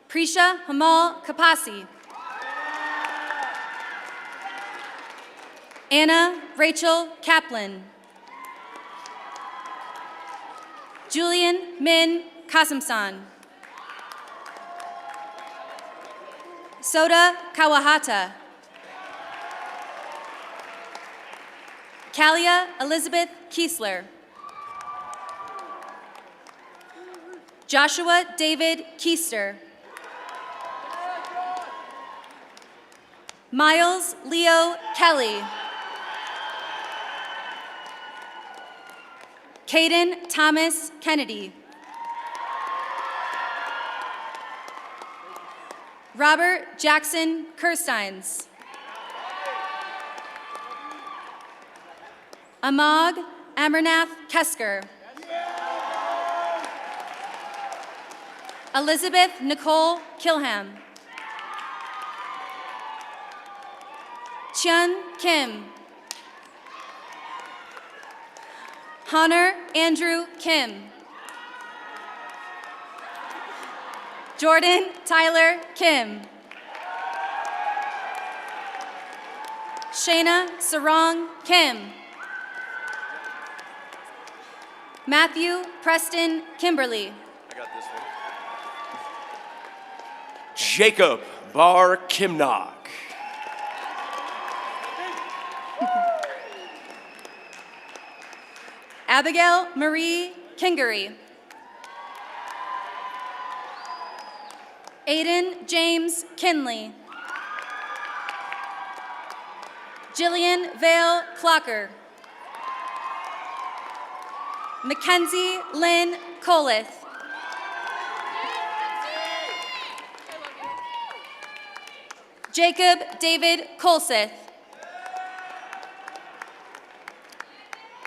Prisha Hamal Kapasi. Anna Rachel Kaplan. Julian Min Kasamsan. Soda Kawahata. Kalia Elizabeth Kiesler. Joshua David Keister. Miles Leo Kelly. Caden Thomas Kennedy. Robert Jackson Kirsteins. Amag Amarnath Kesker. Elizabeth Nicole Kilham. Chun Kim. Hunter Andrew Kim. Jordan Tyler Kim. Shayna Sarong Kim. Matthew Preston Kimberly.
I got this one. Jacob Bar Kimnock.
Abigail Marie Kingery. Aiden James Kinley. Jillian Vale Clocker. Mackenzie Lynn Coleth. Jacob David Colseth.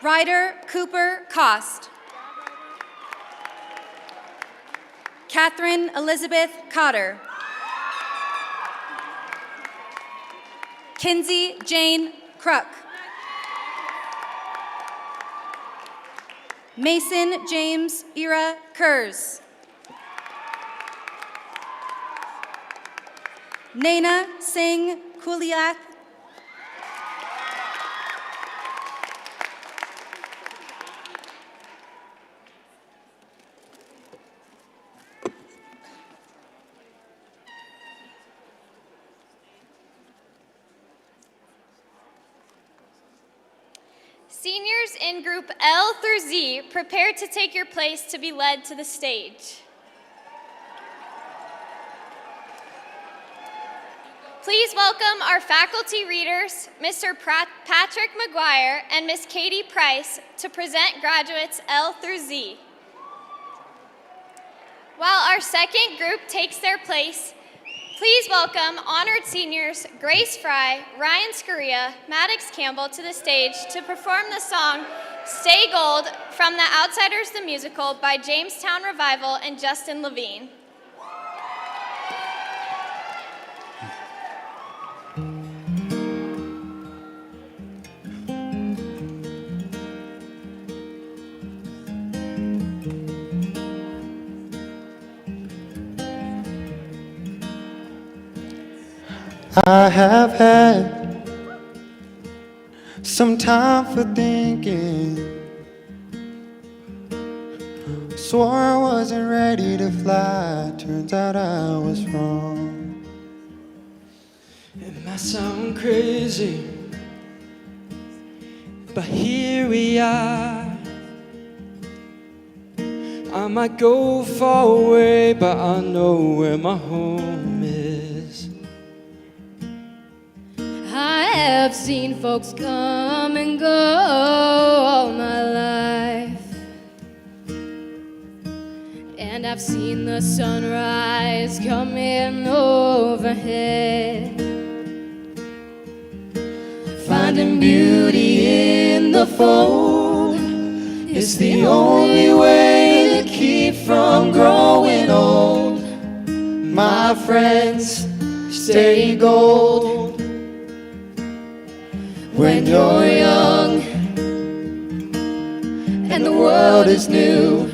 Ryder Cooper Cost. Catherine Elizabeth Cotter. Kinsey Jane Kruk. Mason James Ira Kurz. Naina Singh Kuliath.
Seniors in Group L through Z, prepare to take your place to be led to the stage. Please welcome our faculty readers, Mr. Patrick McGuire and Miss Katie Price, to present graduates L through Z. While our second group takes their place, please welcome honored seniors Grace Fry, Ryan Scoria, Maddox Campbell to the stage to perform the song Stay Gold from The Outsiders the Musical by Jamestown Revival and Justin Levine.
I have had some time for thinking. Swore I wasn't ready to fly, turns out I was wrong.
It might sound crazy, but here we are. I might go far away, but I know where my home is.
I have seen folks come and go all my life, and I've seen the sunrise coming overhead. Finding beauty in the fold is the only way to keep from growing old. My friends, stay gold. When you're young and the world is new,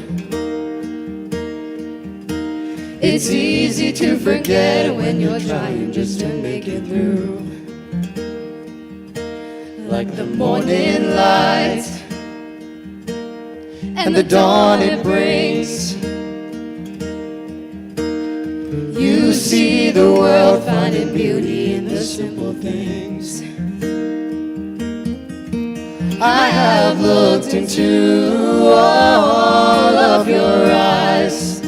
it's easy to forget when you're trying just to make it through. Like the morning light and the dawn it brings, you see the world finding beauty in the simple things. I have looked into all of your eyes,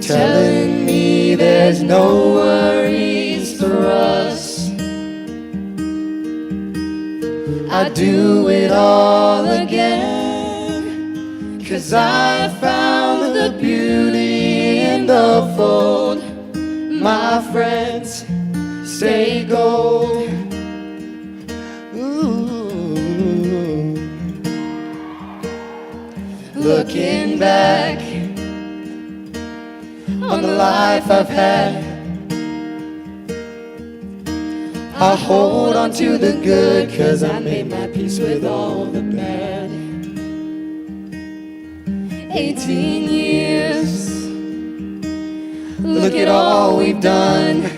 telling me there's no worries for us. I'd do it all again, 'cause I found the beauty in the fold. My friends, stay gold. Ooh. Looking back on the life I've had, I hold on to the good, 'cause I made my peace with all the bad. 18 years, look at all we've done.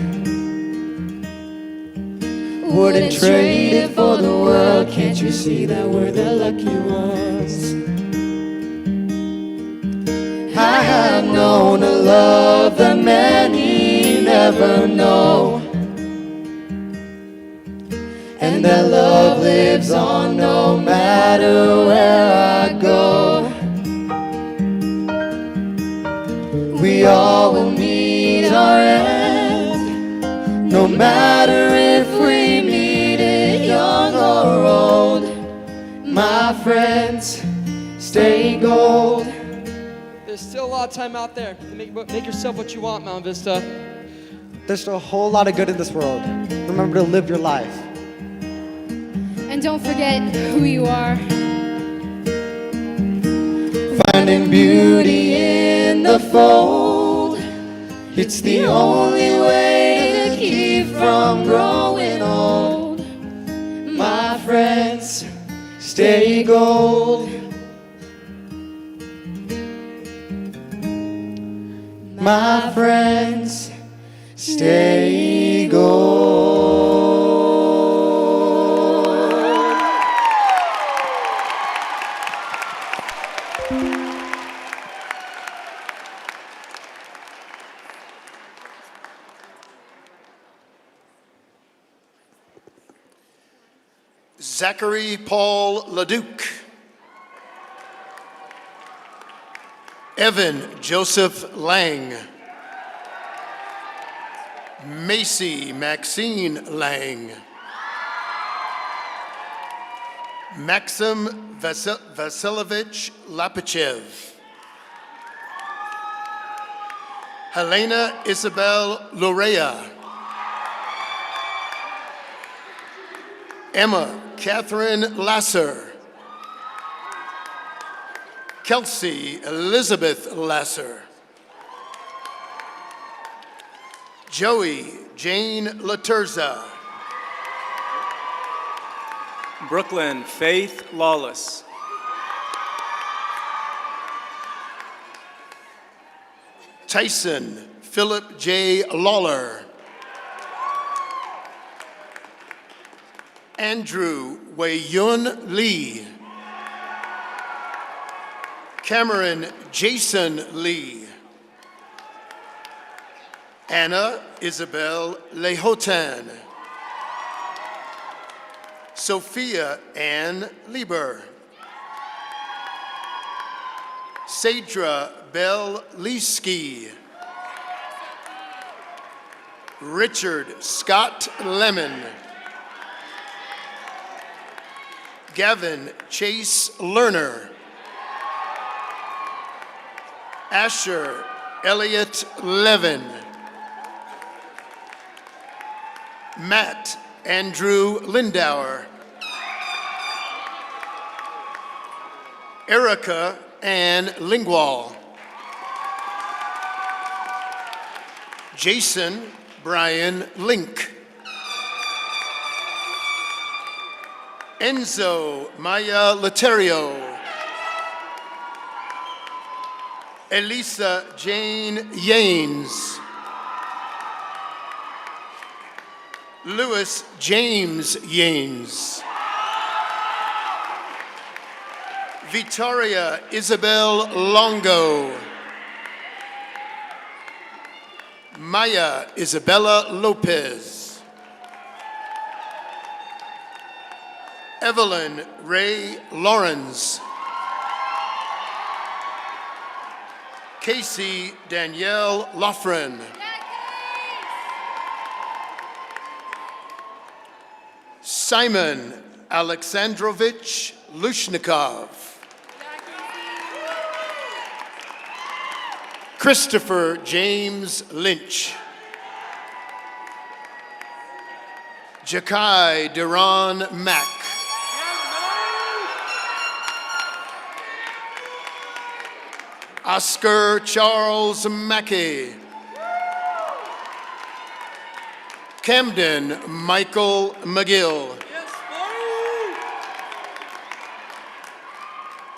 Wouldn't trade it for the world, can't you see that we're the lucky ones? I have known a love that many never know, and that love lives on no matter where I go. We all will meet our end, no matter if we meet it young or old. My friends, stay gold.
There's still a lot of time out there to make yourself what you want, Mount Vista.
There's still a whole lot of good in this world. Remember to live your life.
And don't forget who you are.
Finding beauty in the fold, it's the only way to keep from growing old. My friends, stay gold. My friends, stay gold.
Zachary Paul Leduc. Evan Joseph Lang. Macy Maxine Lang. Maxim Vasilovich Lapichev. Helena Isabel Lorea. Emma Catherine Lasser. Kelsey Elizabeth Lasser. Joey Jane Laterza.
Brooklyn Faith Lawless.
Tyson Philip J. Lawler. Andrew Wei-Yun Lee. Cameron Jason Lee. Anna Isabel Lehotan. Sophia Ann Lieber. Sadra Bell Leesky. Richard Scott Lemon. Gavin Chase Lerner. Asher Elliott Levin. Matt Andrew Lindauer. Erica Ann Lingwall. Jason Brian Link. Enzo Maya Laterio. Elisa Jane Yanes. Louis James Yanes. Victoria Isabel Longo. Maya Isabella Lopez. Evelyn Ray Lawrence. Casey Danielle Loughran. Simon Alexandrovich Lushnikov. Christopher James Lynch. Jakai Duran Mack. Oscar Charles Mackey. Camden Michael McGill.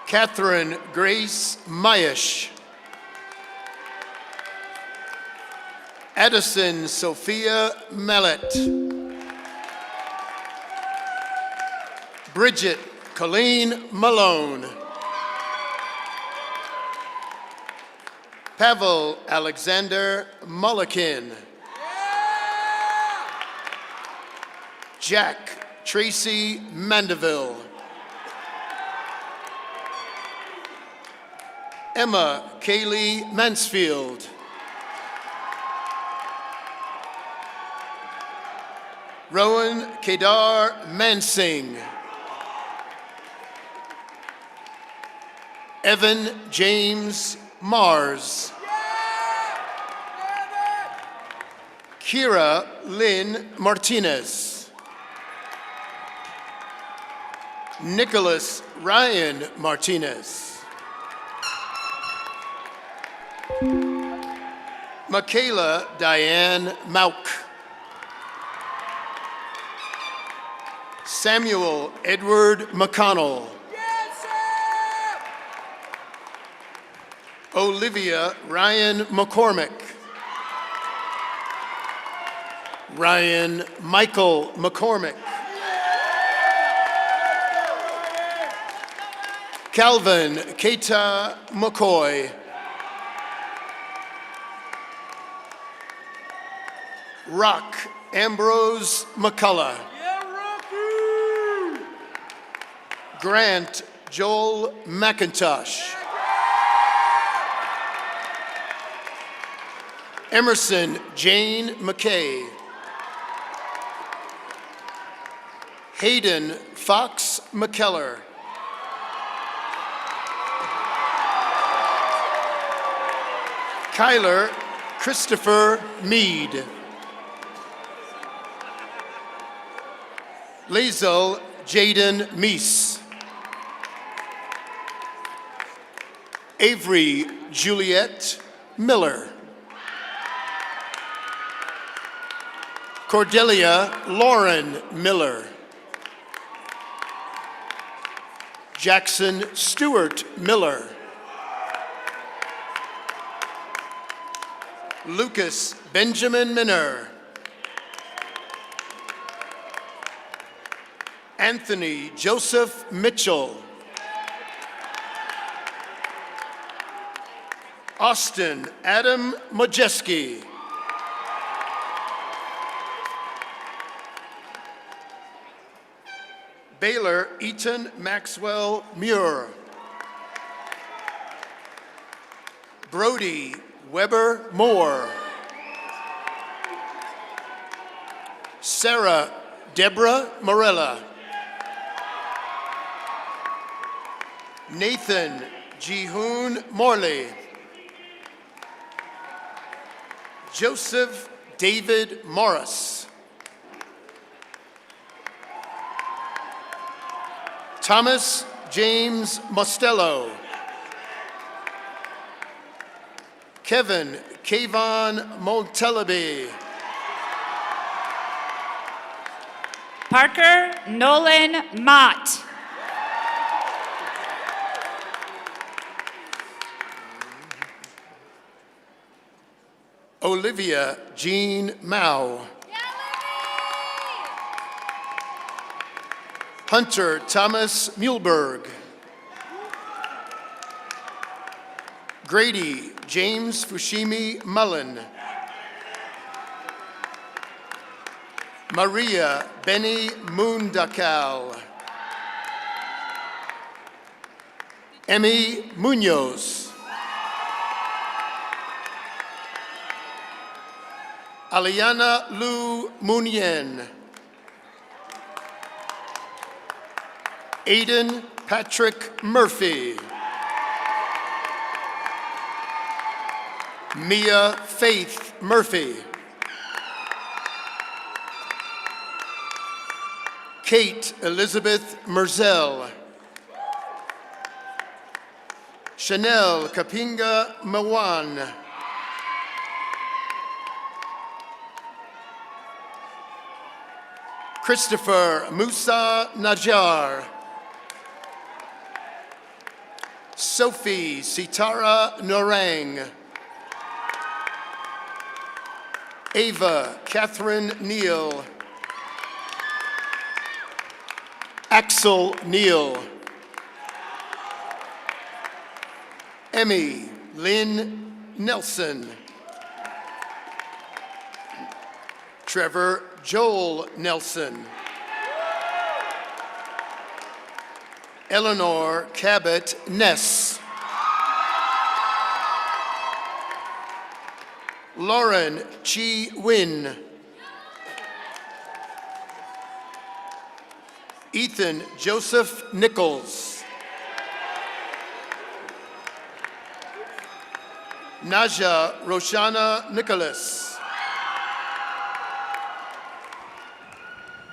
Catherine Grace Mayesh. Addison Sophia Mallet. Bridget Colleen Malone. Pavel Alexander Mullikin. Jack Tracy Mandeville. Emma Kaylee Mansfield. Rowan Kedar Mansing. Evan James Mars. Kira Lynn Martinez. Nicholas Ryan Martinez. Michaela Diane Mauk. Samuel Edward McConnell. Olivia Ryan McCormick. Ryan Michael McCormick. Calvin Keita McCoy. Rock Ambrose McCullough. Grant Joel McIntosh. Emerson Jane McKay. Hayden Fox McKellar. Kyler Christopher Mead. Lazel Jaden Meese. Avery Juliet Miller. Cordelia Lauren Miller. Jackson Stewart Miller. Lucas Benjamin Minner. Anthony Joseph Mitchell. Austin Adam Majeski. Baylor Eaton Maxwell Muir. Brody Weber Moore. Sarah Deborah Morella. Nathan Jihoon Morley. Joseph David Morris. Thomas James Mostello. Kevin Kayvon Montelaby.
Parker Nolan Mott.
Olivia Jean Mao. Hunter Thomas Muhlberg. Grady James Fushimi Mullen. Maria Benny Mundakal. Emmy Munoz. Aliana Lu Munyen. Aiden Patrick Murphy. Mia Faith Murphy. Kate Elizabeth Merzel. Chanel Kapinga Mawan. Christopher Musa Najjar. Sophie Sitara Norang. Ava Catherine Neal. Axel Neal. Emmy Lynn Nelson. Trevor Joel Nelson. Eleanor Cabot Ness. Lauren Chi Win. Ethan Joseph Nichols. Naja Roshana Nicholas.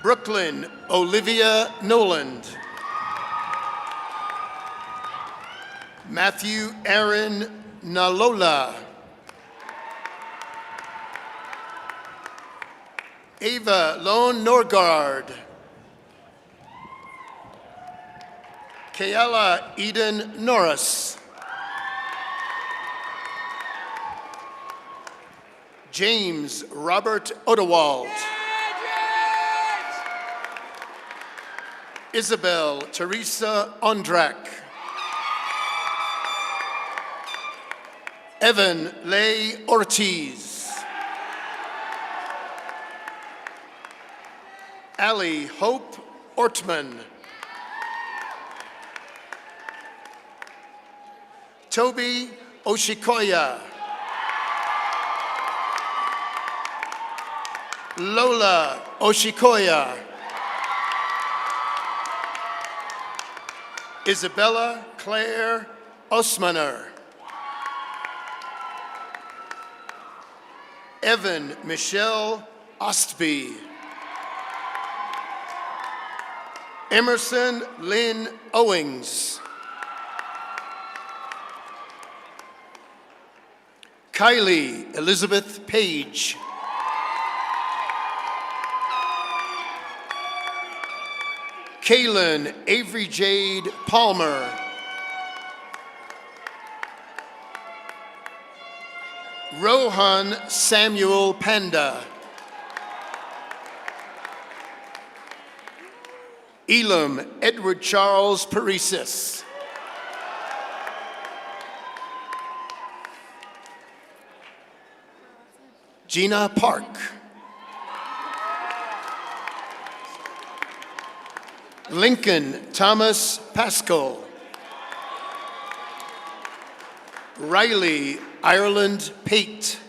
Brooklyn Olivia Noland. Matthew Aaron Nalola. Ava Lone Norgard. Kayala Eden Norris. James Robert Odewald. Isabel Teresa Ondrak. Evan Lay Ortiz. Ali Hope Ortman. Toby Oshikoya. Lola Oshikoya. Isabella Claire Osmaner. Evan Michelle Ostby. Emerson Lynn Owings. Kylie Elizabeth Page. Kaylin Avery Jade Palmer. Rohan Samuel Panda. Elam Edward Charles Paresis. Gina Park. Lincoln Thomas Pascal. Riley Ireland Pate.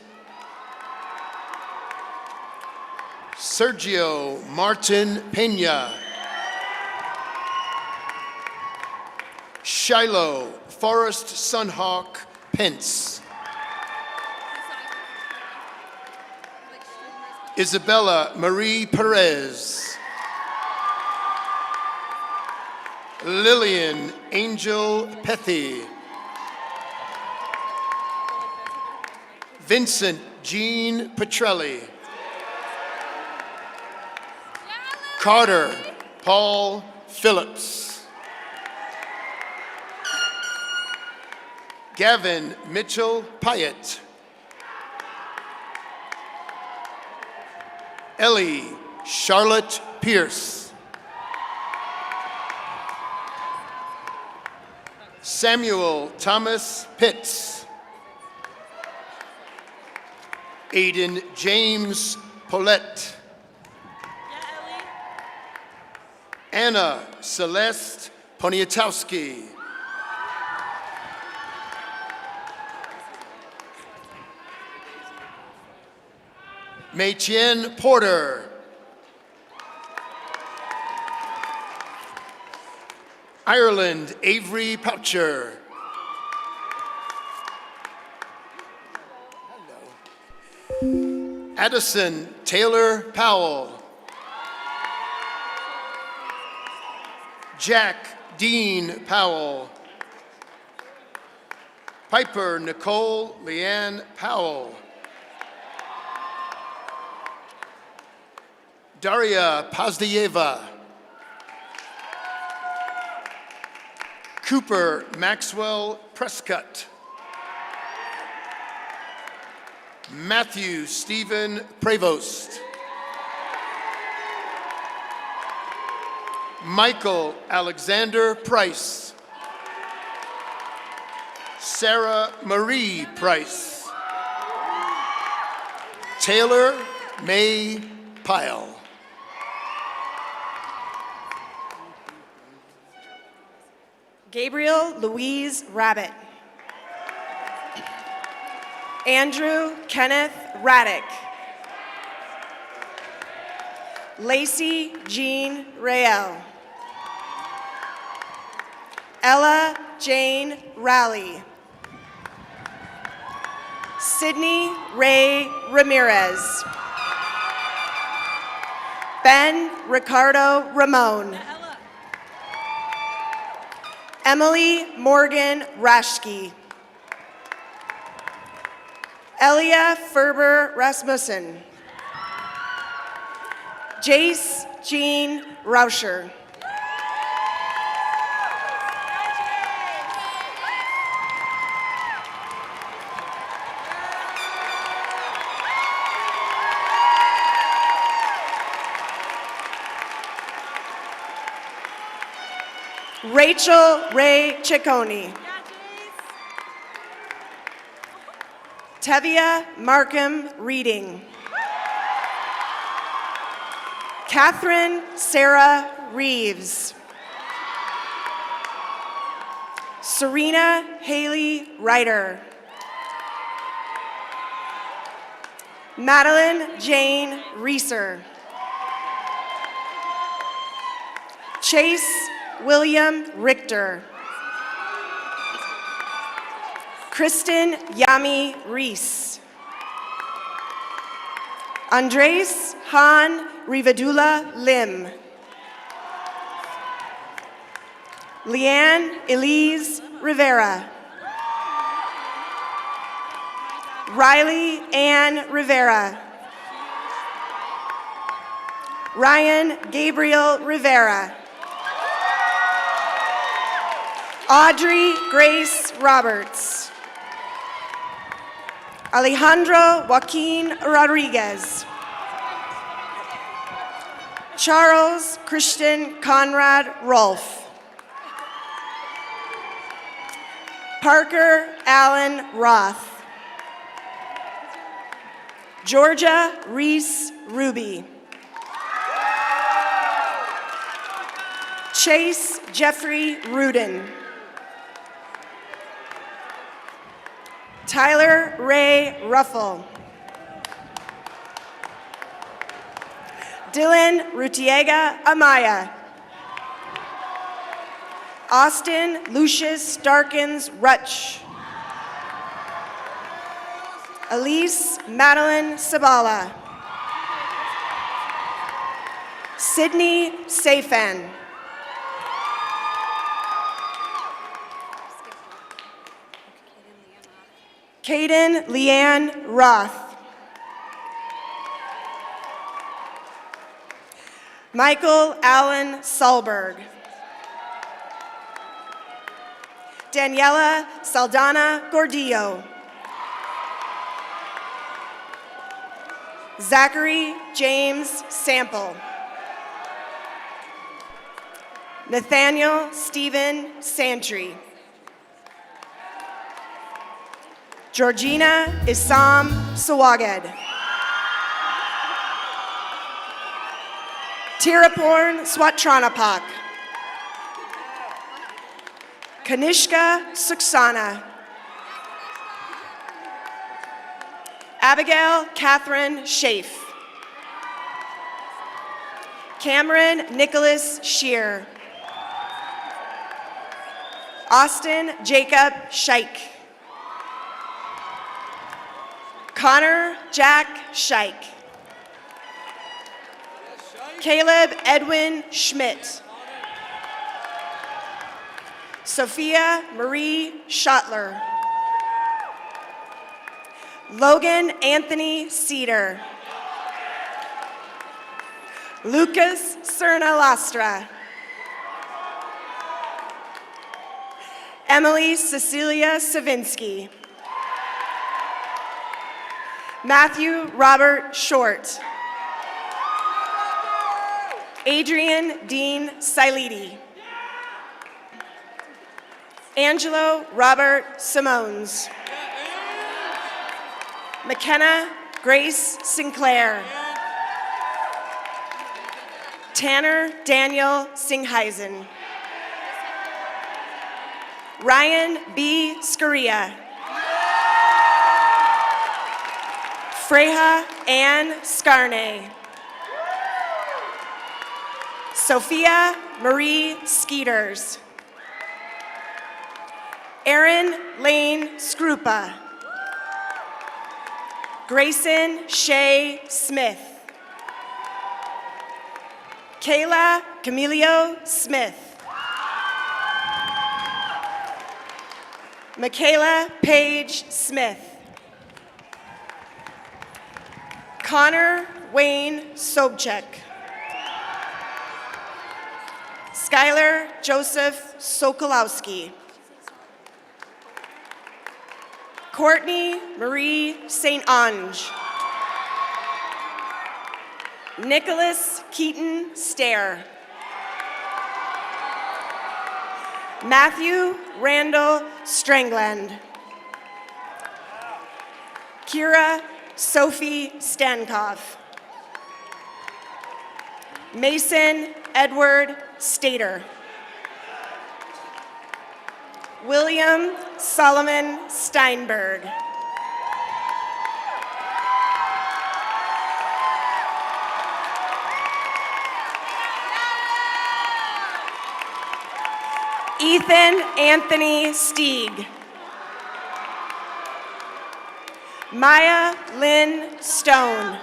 Sergio Martin Pena. Shiloh Forrest Sunhawk Pence. Isabella Marie Perez. Lillian Angel Pethy. Vincent Jean Petrelli. Carter Paul Phillips. Gavin Mitchell Pyatt. Ellie Charlotte Pierce. Samuel Thomas Pitts. Aiden James Paulette. Anna Celeste Poniatowski. Maytien Porter. Ireland Avery Poucher. Addison Taylor Powell. Jack Dean Powell. Piper Nicole Leanne Powell. Daria Pazdieva. Cooper Maxwell Prescott. Matthew Stephen Prevost. Michael Alexander Price. Sarah Marie Price. Taylor May Pyle.
Gabriel Louise Rabbit. Andrew Kenneth Raddick. Lacey Jean Rael. Ella Jane Rowley. Sydney Ray Ramirez. Ben Ricardo Ramon. Emily Morgan Rashke. Elia Ferber Rasmussen. Jace Jean Rauscher. Rachel Ray Ciccone. Tevia Markham Reading. Catherine Sarah Reeves. Serena Haley Ryder. Madeline Jane Reeser. Chase William Richter. Kristen Yami Reese. Andres Han Rivadula Lim. Leanne Elise Rivera. Riley Ann Rivera. Ryan Gabriel Rivera. Audrey Grace Roberts. Alejandro Joaquin Rodriguez. Charles Christian Conrad Rolfe. Parker Allen Roth. Georgia Reese Ruby. Chase Jeffrey Rudin. Tyler Ray Ruffle. Dylan Rutiega Amaya. Austin Lucius Darkins Rutch. Elise Madeline Sabala. Sydney Safan. Kaden Leanne Roth. Michael Allen Solberg. Daniela Saldana Gordillo. Zachary James Sample. Nathaniel Stephen Santry. Georgina Isam Sawaged. Tiraporn Swatranapak. Kanishka Suksana. Abigail Catherine Schaaf. Cameron Nicholas Shear. Austin Jacob Scheich. Connor Jack Scheich. Caleb Edwin Schmidt. Sophia Marie Schottler. Logan Anthony Cedar. Lucas Cerna Lastra. Emily Cecilia Savinsky. Matthew Robert Short. Adrian Dean Siliti. Angelo Robert Simones. McKenna Grace Sinclair. Tanner Daniel Singheisen. Ryan B. Scaria. Freya Ann Scarnay. Sophia Marie Skeeters. Aaron Lane Scrupa. Grayson Shay Smith. Kayla Camilio Smith. Michaela Paige Smith. Connor Wayne Sobchak. Skylar Joseph Sokolowski. Courtney Marie St. Ange. Nicholas Keaton Stair. Matthew Randall Strangland. Kira Sophie Stankoff. Mason Edward Stater. William Solomon Steinberg. Ethan Anthony Stieg. Maya Lynn Stone.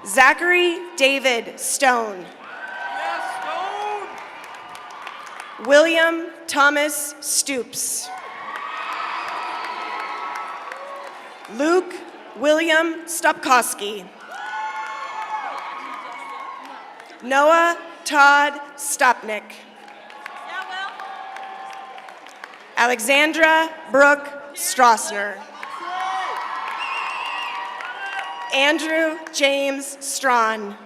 Zachary David Stone. William Thomas Stoops. Luke William Stopkowski. Noah Todd Stopnick. Alexandra Brooke Strossner. Andrew James Strawn.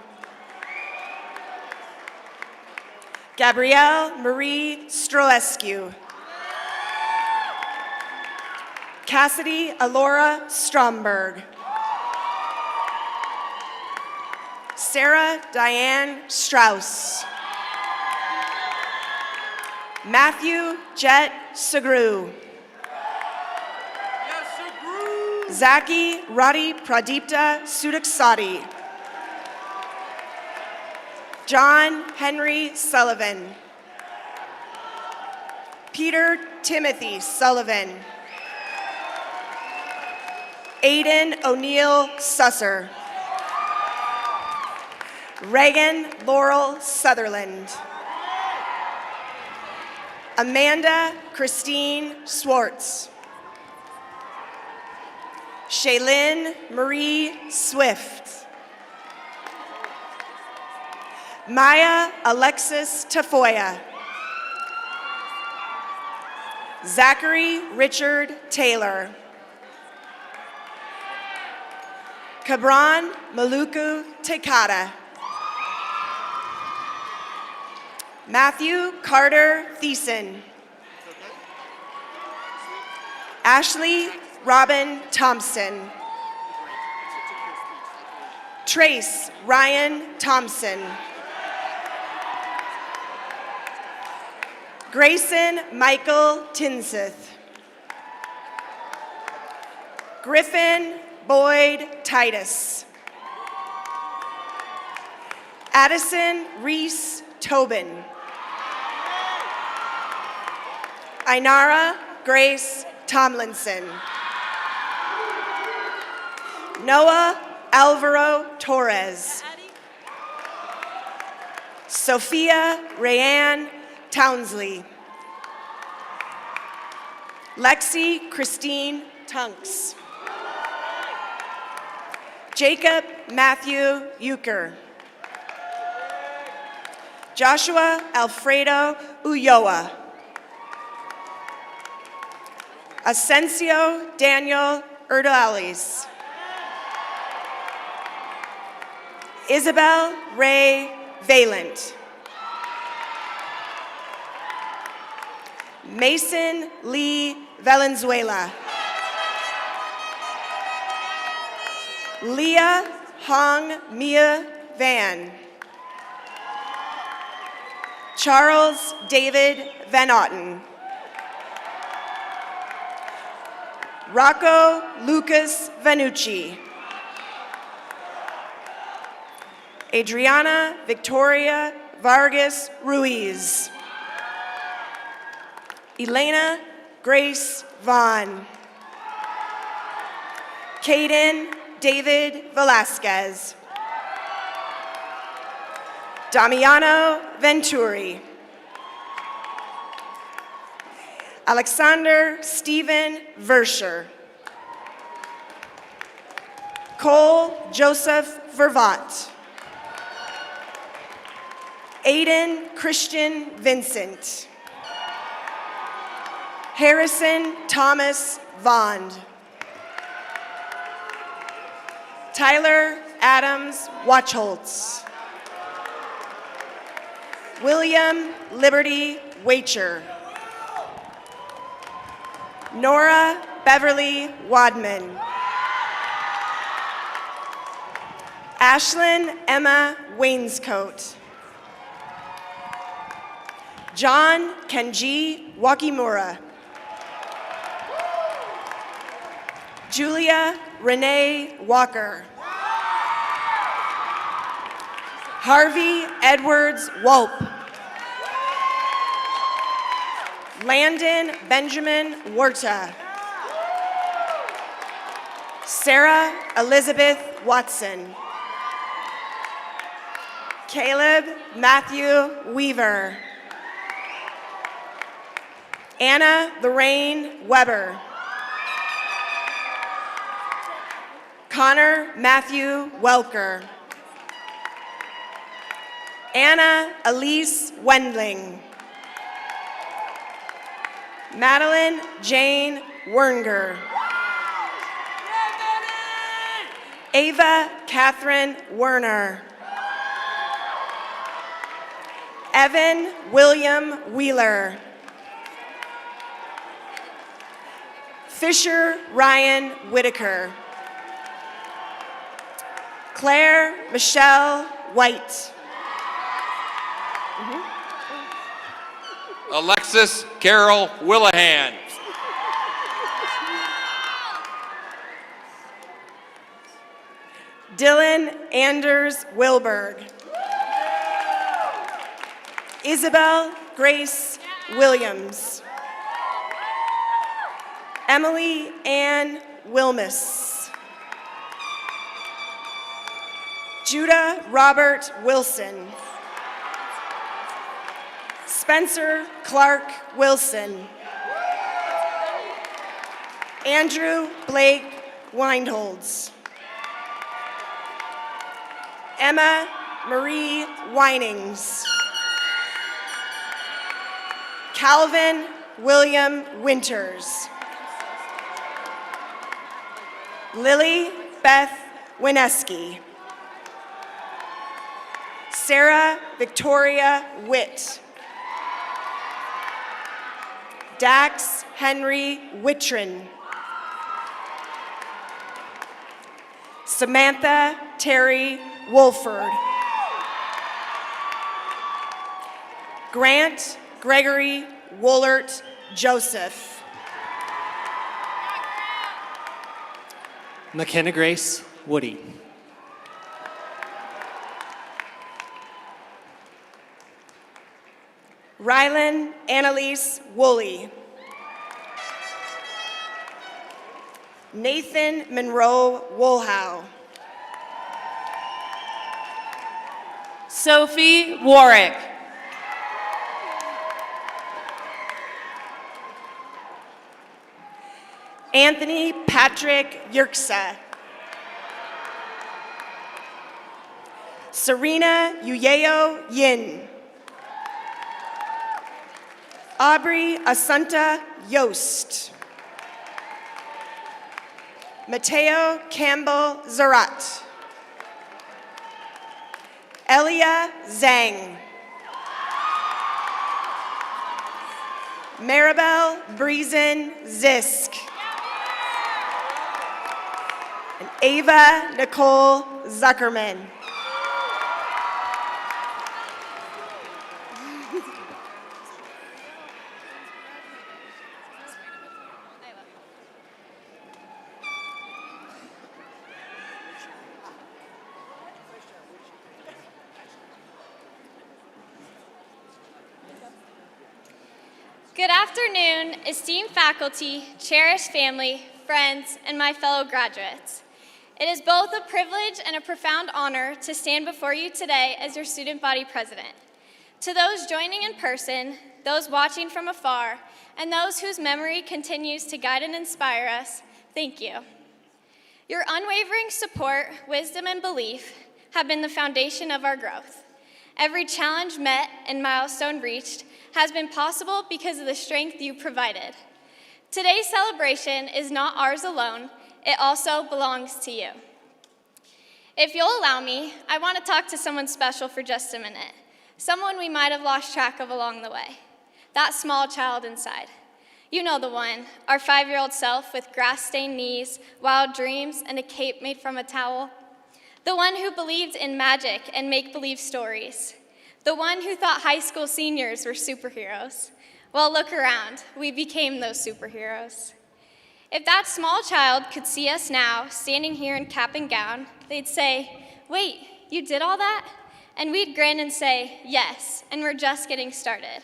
Gabrielle Marie Stroescu. Cassidy Alora Stromberg. Sarah Diane Strauss. Matthew Jet Sagru. Zaki Radi Pradipta Sudaksati. John Henry Sullivan. Peter Timothy Sullivan. Aiden O'Neill Susser. Reagan Laurel Sutherland. Amanda Christine Swartz. Shaylin Marie Swift. Maya Alexis Tafoya. Zachary Richard Taylor. Kabran Maluku Tekata. Matthew Carter Thiessen. Ashley Robin Thompson. Trace Ryan Thompson. Grayson Michael Tinseth. Griffin Boyd Titus. Addison Reese Tobin. Ainara Grace Tomlinson. Noah Alvaro Torres. Sophia Rayanne Townsley. Lexi Christine Tunks. Jacob Matthew Euchre. Joshua Alfredo Ulloa. Asensio Daniel Erdalalis. Isabel Ray Valent. Mason Lee Valenzuela. Leah Hong Mia Van. Charles David Van Otten. Rocco Lucas Vanucci. Adriana Victoria Vargas Ruiz. Elena Grace Vaughn. Caden David Velasquez. Damiano Venturi. Alexander Stephen Verscher. Cole Joseph Vervat. Aiden Christian Vincent. Harrison Thomas Vond. Tyler Adams Watchholtz. William Liberty Wacher. Nora Beverly Wadman. Ashlyn Emma Wainscoat. John Kenji Wakimura. Julia Renee Walker. Harvey Edwards Wolp. Landon Benjamin Huerta. Sarah Elizabeth Watson. Caleb Matthew Weaver. Anna Lorraine Weber. Connor Matthew Welker. Anna Elise Wendling. Madeline Jane Wernger. Ava Catherine Werner. Evan William Wheeler. Fisher Ryan Whitaker. Claire Michelle White.
Alexis Carol Willahan.
Dylan Anders Wilberg. Isabel Grace Williams. Emily Ann Wilmus. Judah Robert Wilson. Spencer Clark Wilson. Andrew Blake Weinholz. Emma Marie Winings. Calvin William Winters. Lily Beth Wineski. Sarah Victoria Witt. Dax Henry Wittrin. Samantha Terry Wolford. Grant Gregory Woolert Joseph.
McKenna Grace Woody.
Rylan Annalise Woolley. Nathan Monroe Woolhow.
Sophie Warwick.
Anthony Patrick Yerksa. Serena Uyeo Yin. Aubrey Assunta Yost. Mateo Campbell Zarat. Elia Zhang. Maribel Breezen Zisk. And Ava Nicole Zuckerman.
Good afternoon, esteemed faculty, cherished family, friends, and my fellow graduates. It is both a privilege and a profound honor to stand before you today as your student body president. To those joining in person, those watching from afar, and those whose memory continues to guide and inspire us, thank you. Your unwavering support, wisdom, and belief have been the foundation of our growth. Every challenge met and milestone reached has been possible because of the strength you provided. Today's celebration is not ours alone, it also belongs to you. If you'll allow me, I want to talk to someone special for just a minute, someone we might have lost track of along the way, that small child inside. You know the one, our 5-year-old self with grass-stained knees, wild dreams, and a cape made from a towel. The one who believed in magic and make-believe stories. The one who thought high school seniors were superheroes. Well, look around, we became those superheroes. If that small child could see us now, standing here in cap and gown, they'd say, "Wait, you did all that?" And we'd grin and say, "Yes, and we're just getting started."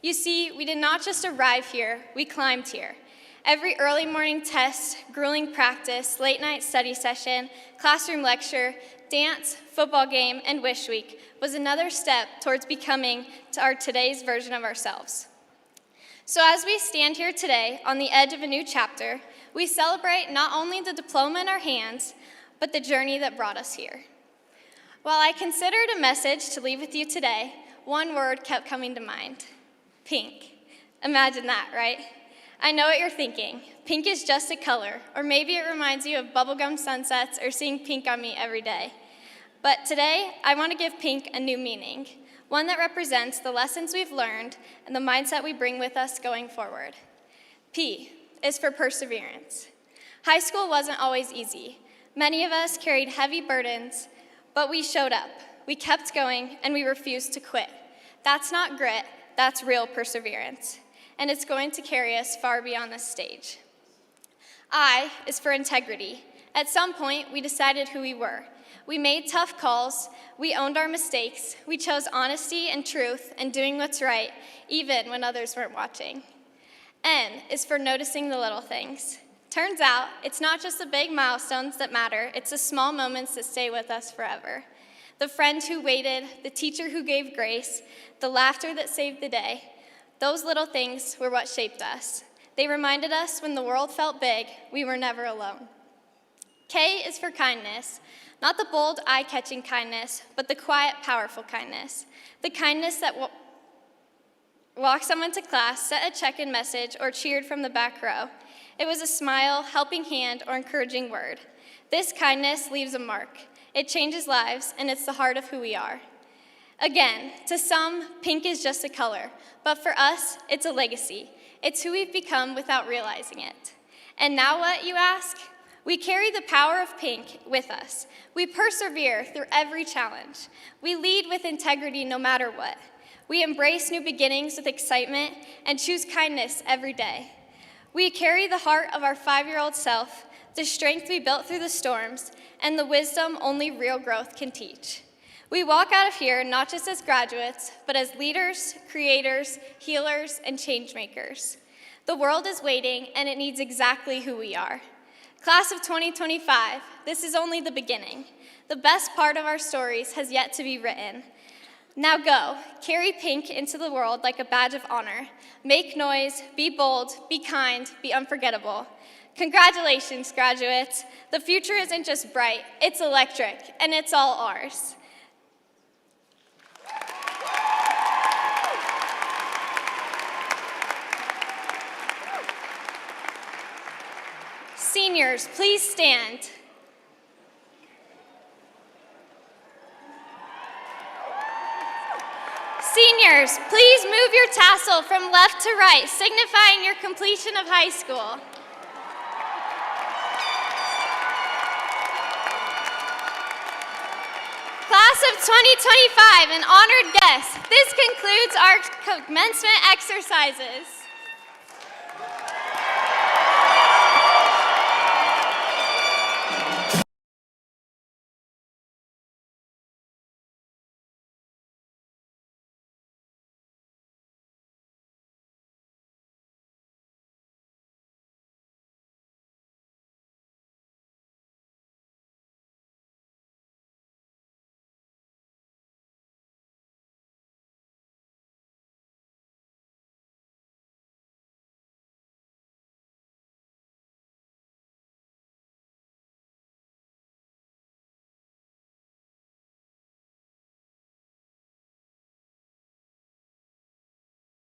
You see, we did not just arrive here, we climbed here. Every early morning test, grueling practice, late night study session, classroom lecture, dance, football game, and wish week was another step towards becoming our today's version of ourselves. So as we stand here today on the edge of a new chapter, we celebrate not only the diploma in our hands, but the journey that brought us here. While I considered a message to leave with you today, one word kept coming to mind: pink. Imagine that, right? I know what you're thinking. Pink is just a color, or maybe it reminds you of bubblegum sunsets or seeing pink on me every day. But today, I want to give pink a new meaning, one that represents the lessons we've learned and the mindset we bring with us going forward. P is for perseverance. High school wasn't always easy. Many of us carried heavy burdens, but we showed up. We kept going, and we refused to quit. That's not grit, that's real perseverance. And it's going to carry us far beyond this stage. I is for integrity. At some point, we decided who we were. We made tough calls, we owned our mistakes, we chose honesty and truth and doing what's right, even when others weren't watching. N is for noticing the little things. Turns out, it's not just the big milestones that matter, it's the small moments that stay with us forever. The friend who waited, the teacher who gave grace, the laughter that saved the day. Those little things were what shaped us. They reminded us when the world felt big, we were never alone. K is for kindness. Not the bold, eye-catching kindness, but the quiet, powerful kindness. The kindness that walked someone to class, sent a check-in message, or cheered from the back row. It was a smile, helping hand, or encouraging word. This kindness leaves a mark. It changes lives, and it's the heart of who we are. Again, to some, pink is just a color, but for us, it's a legacy. It's who we've become without realizing it. And now what, you ask? We carry the power of pink with us. We persevere through every challenge. We lead with integrity no matter what. We embrace new beginnings with excitement and choose kindness every day. We carry the heart of our 5-year-old self, the strength we built through the storms, and the wisdom only real growth can teach. We walk out of here not just as graduates, but as leaders, creators, healers, and change makers. The world is waiting, and it needs exactly who we are. Class of 2025, this is only the beginning. The best part of our stories has yet to be written. Now go, carry pink into the world like a badge of honor. Make noise, be bold, be kind, be unforgettable. Congratulations, graduates. The future isn't just bright, it's electric, and it's all ours. Seniors, please stand. Seniors, please move your tassel from left to right, signifying your completion of high school. Class of 2025 and honored guests, this concludes our commencement exercises.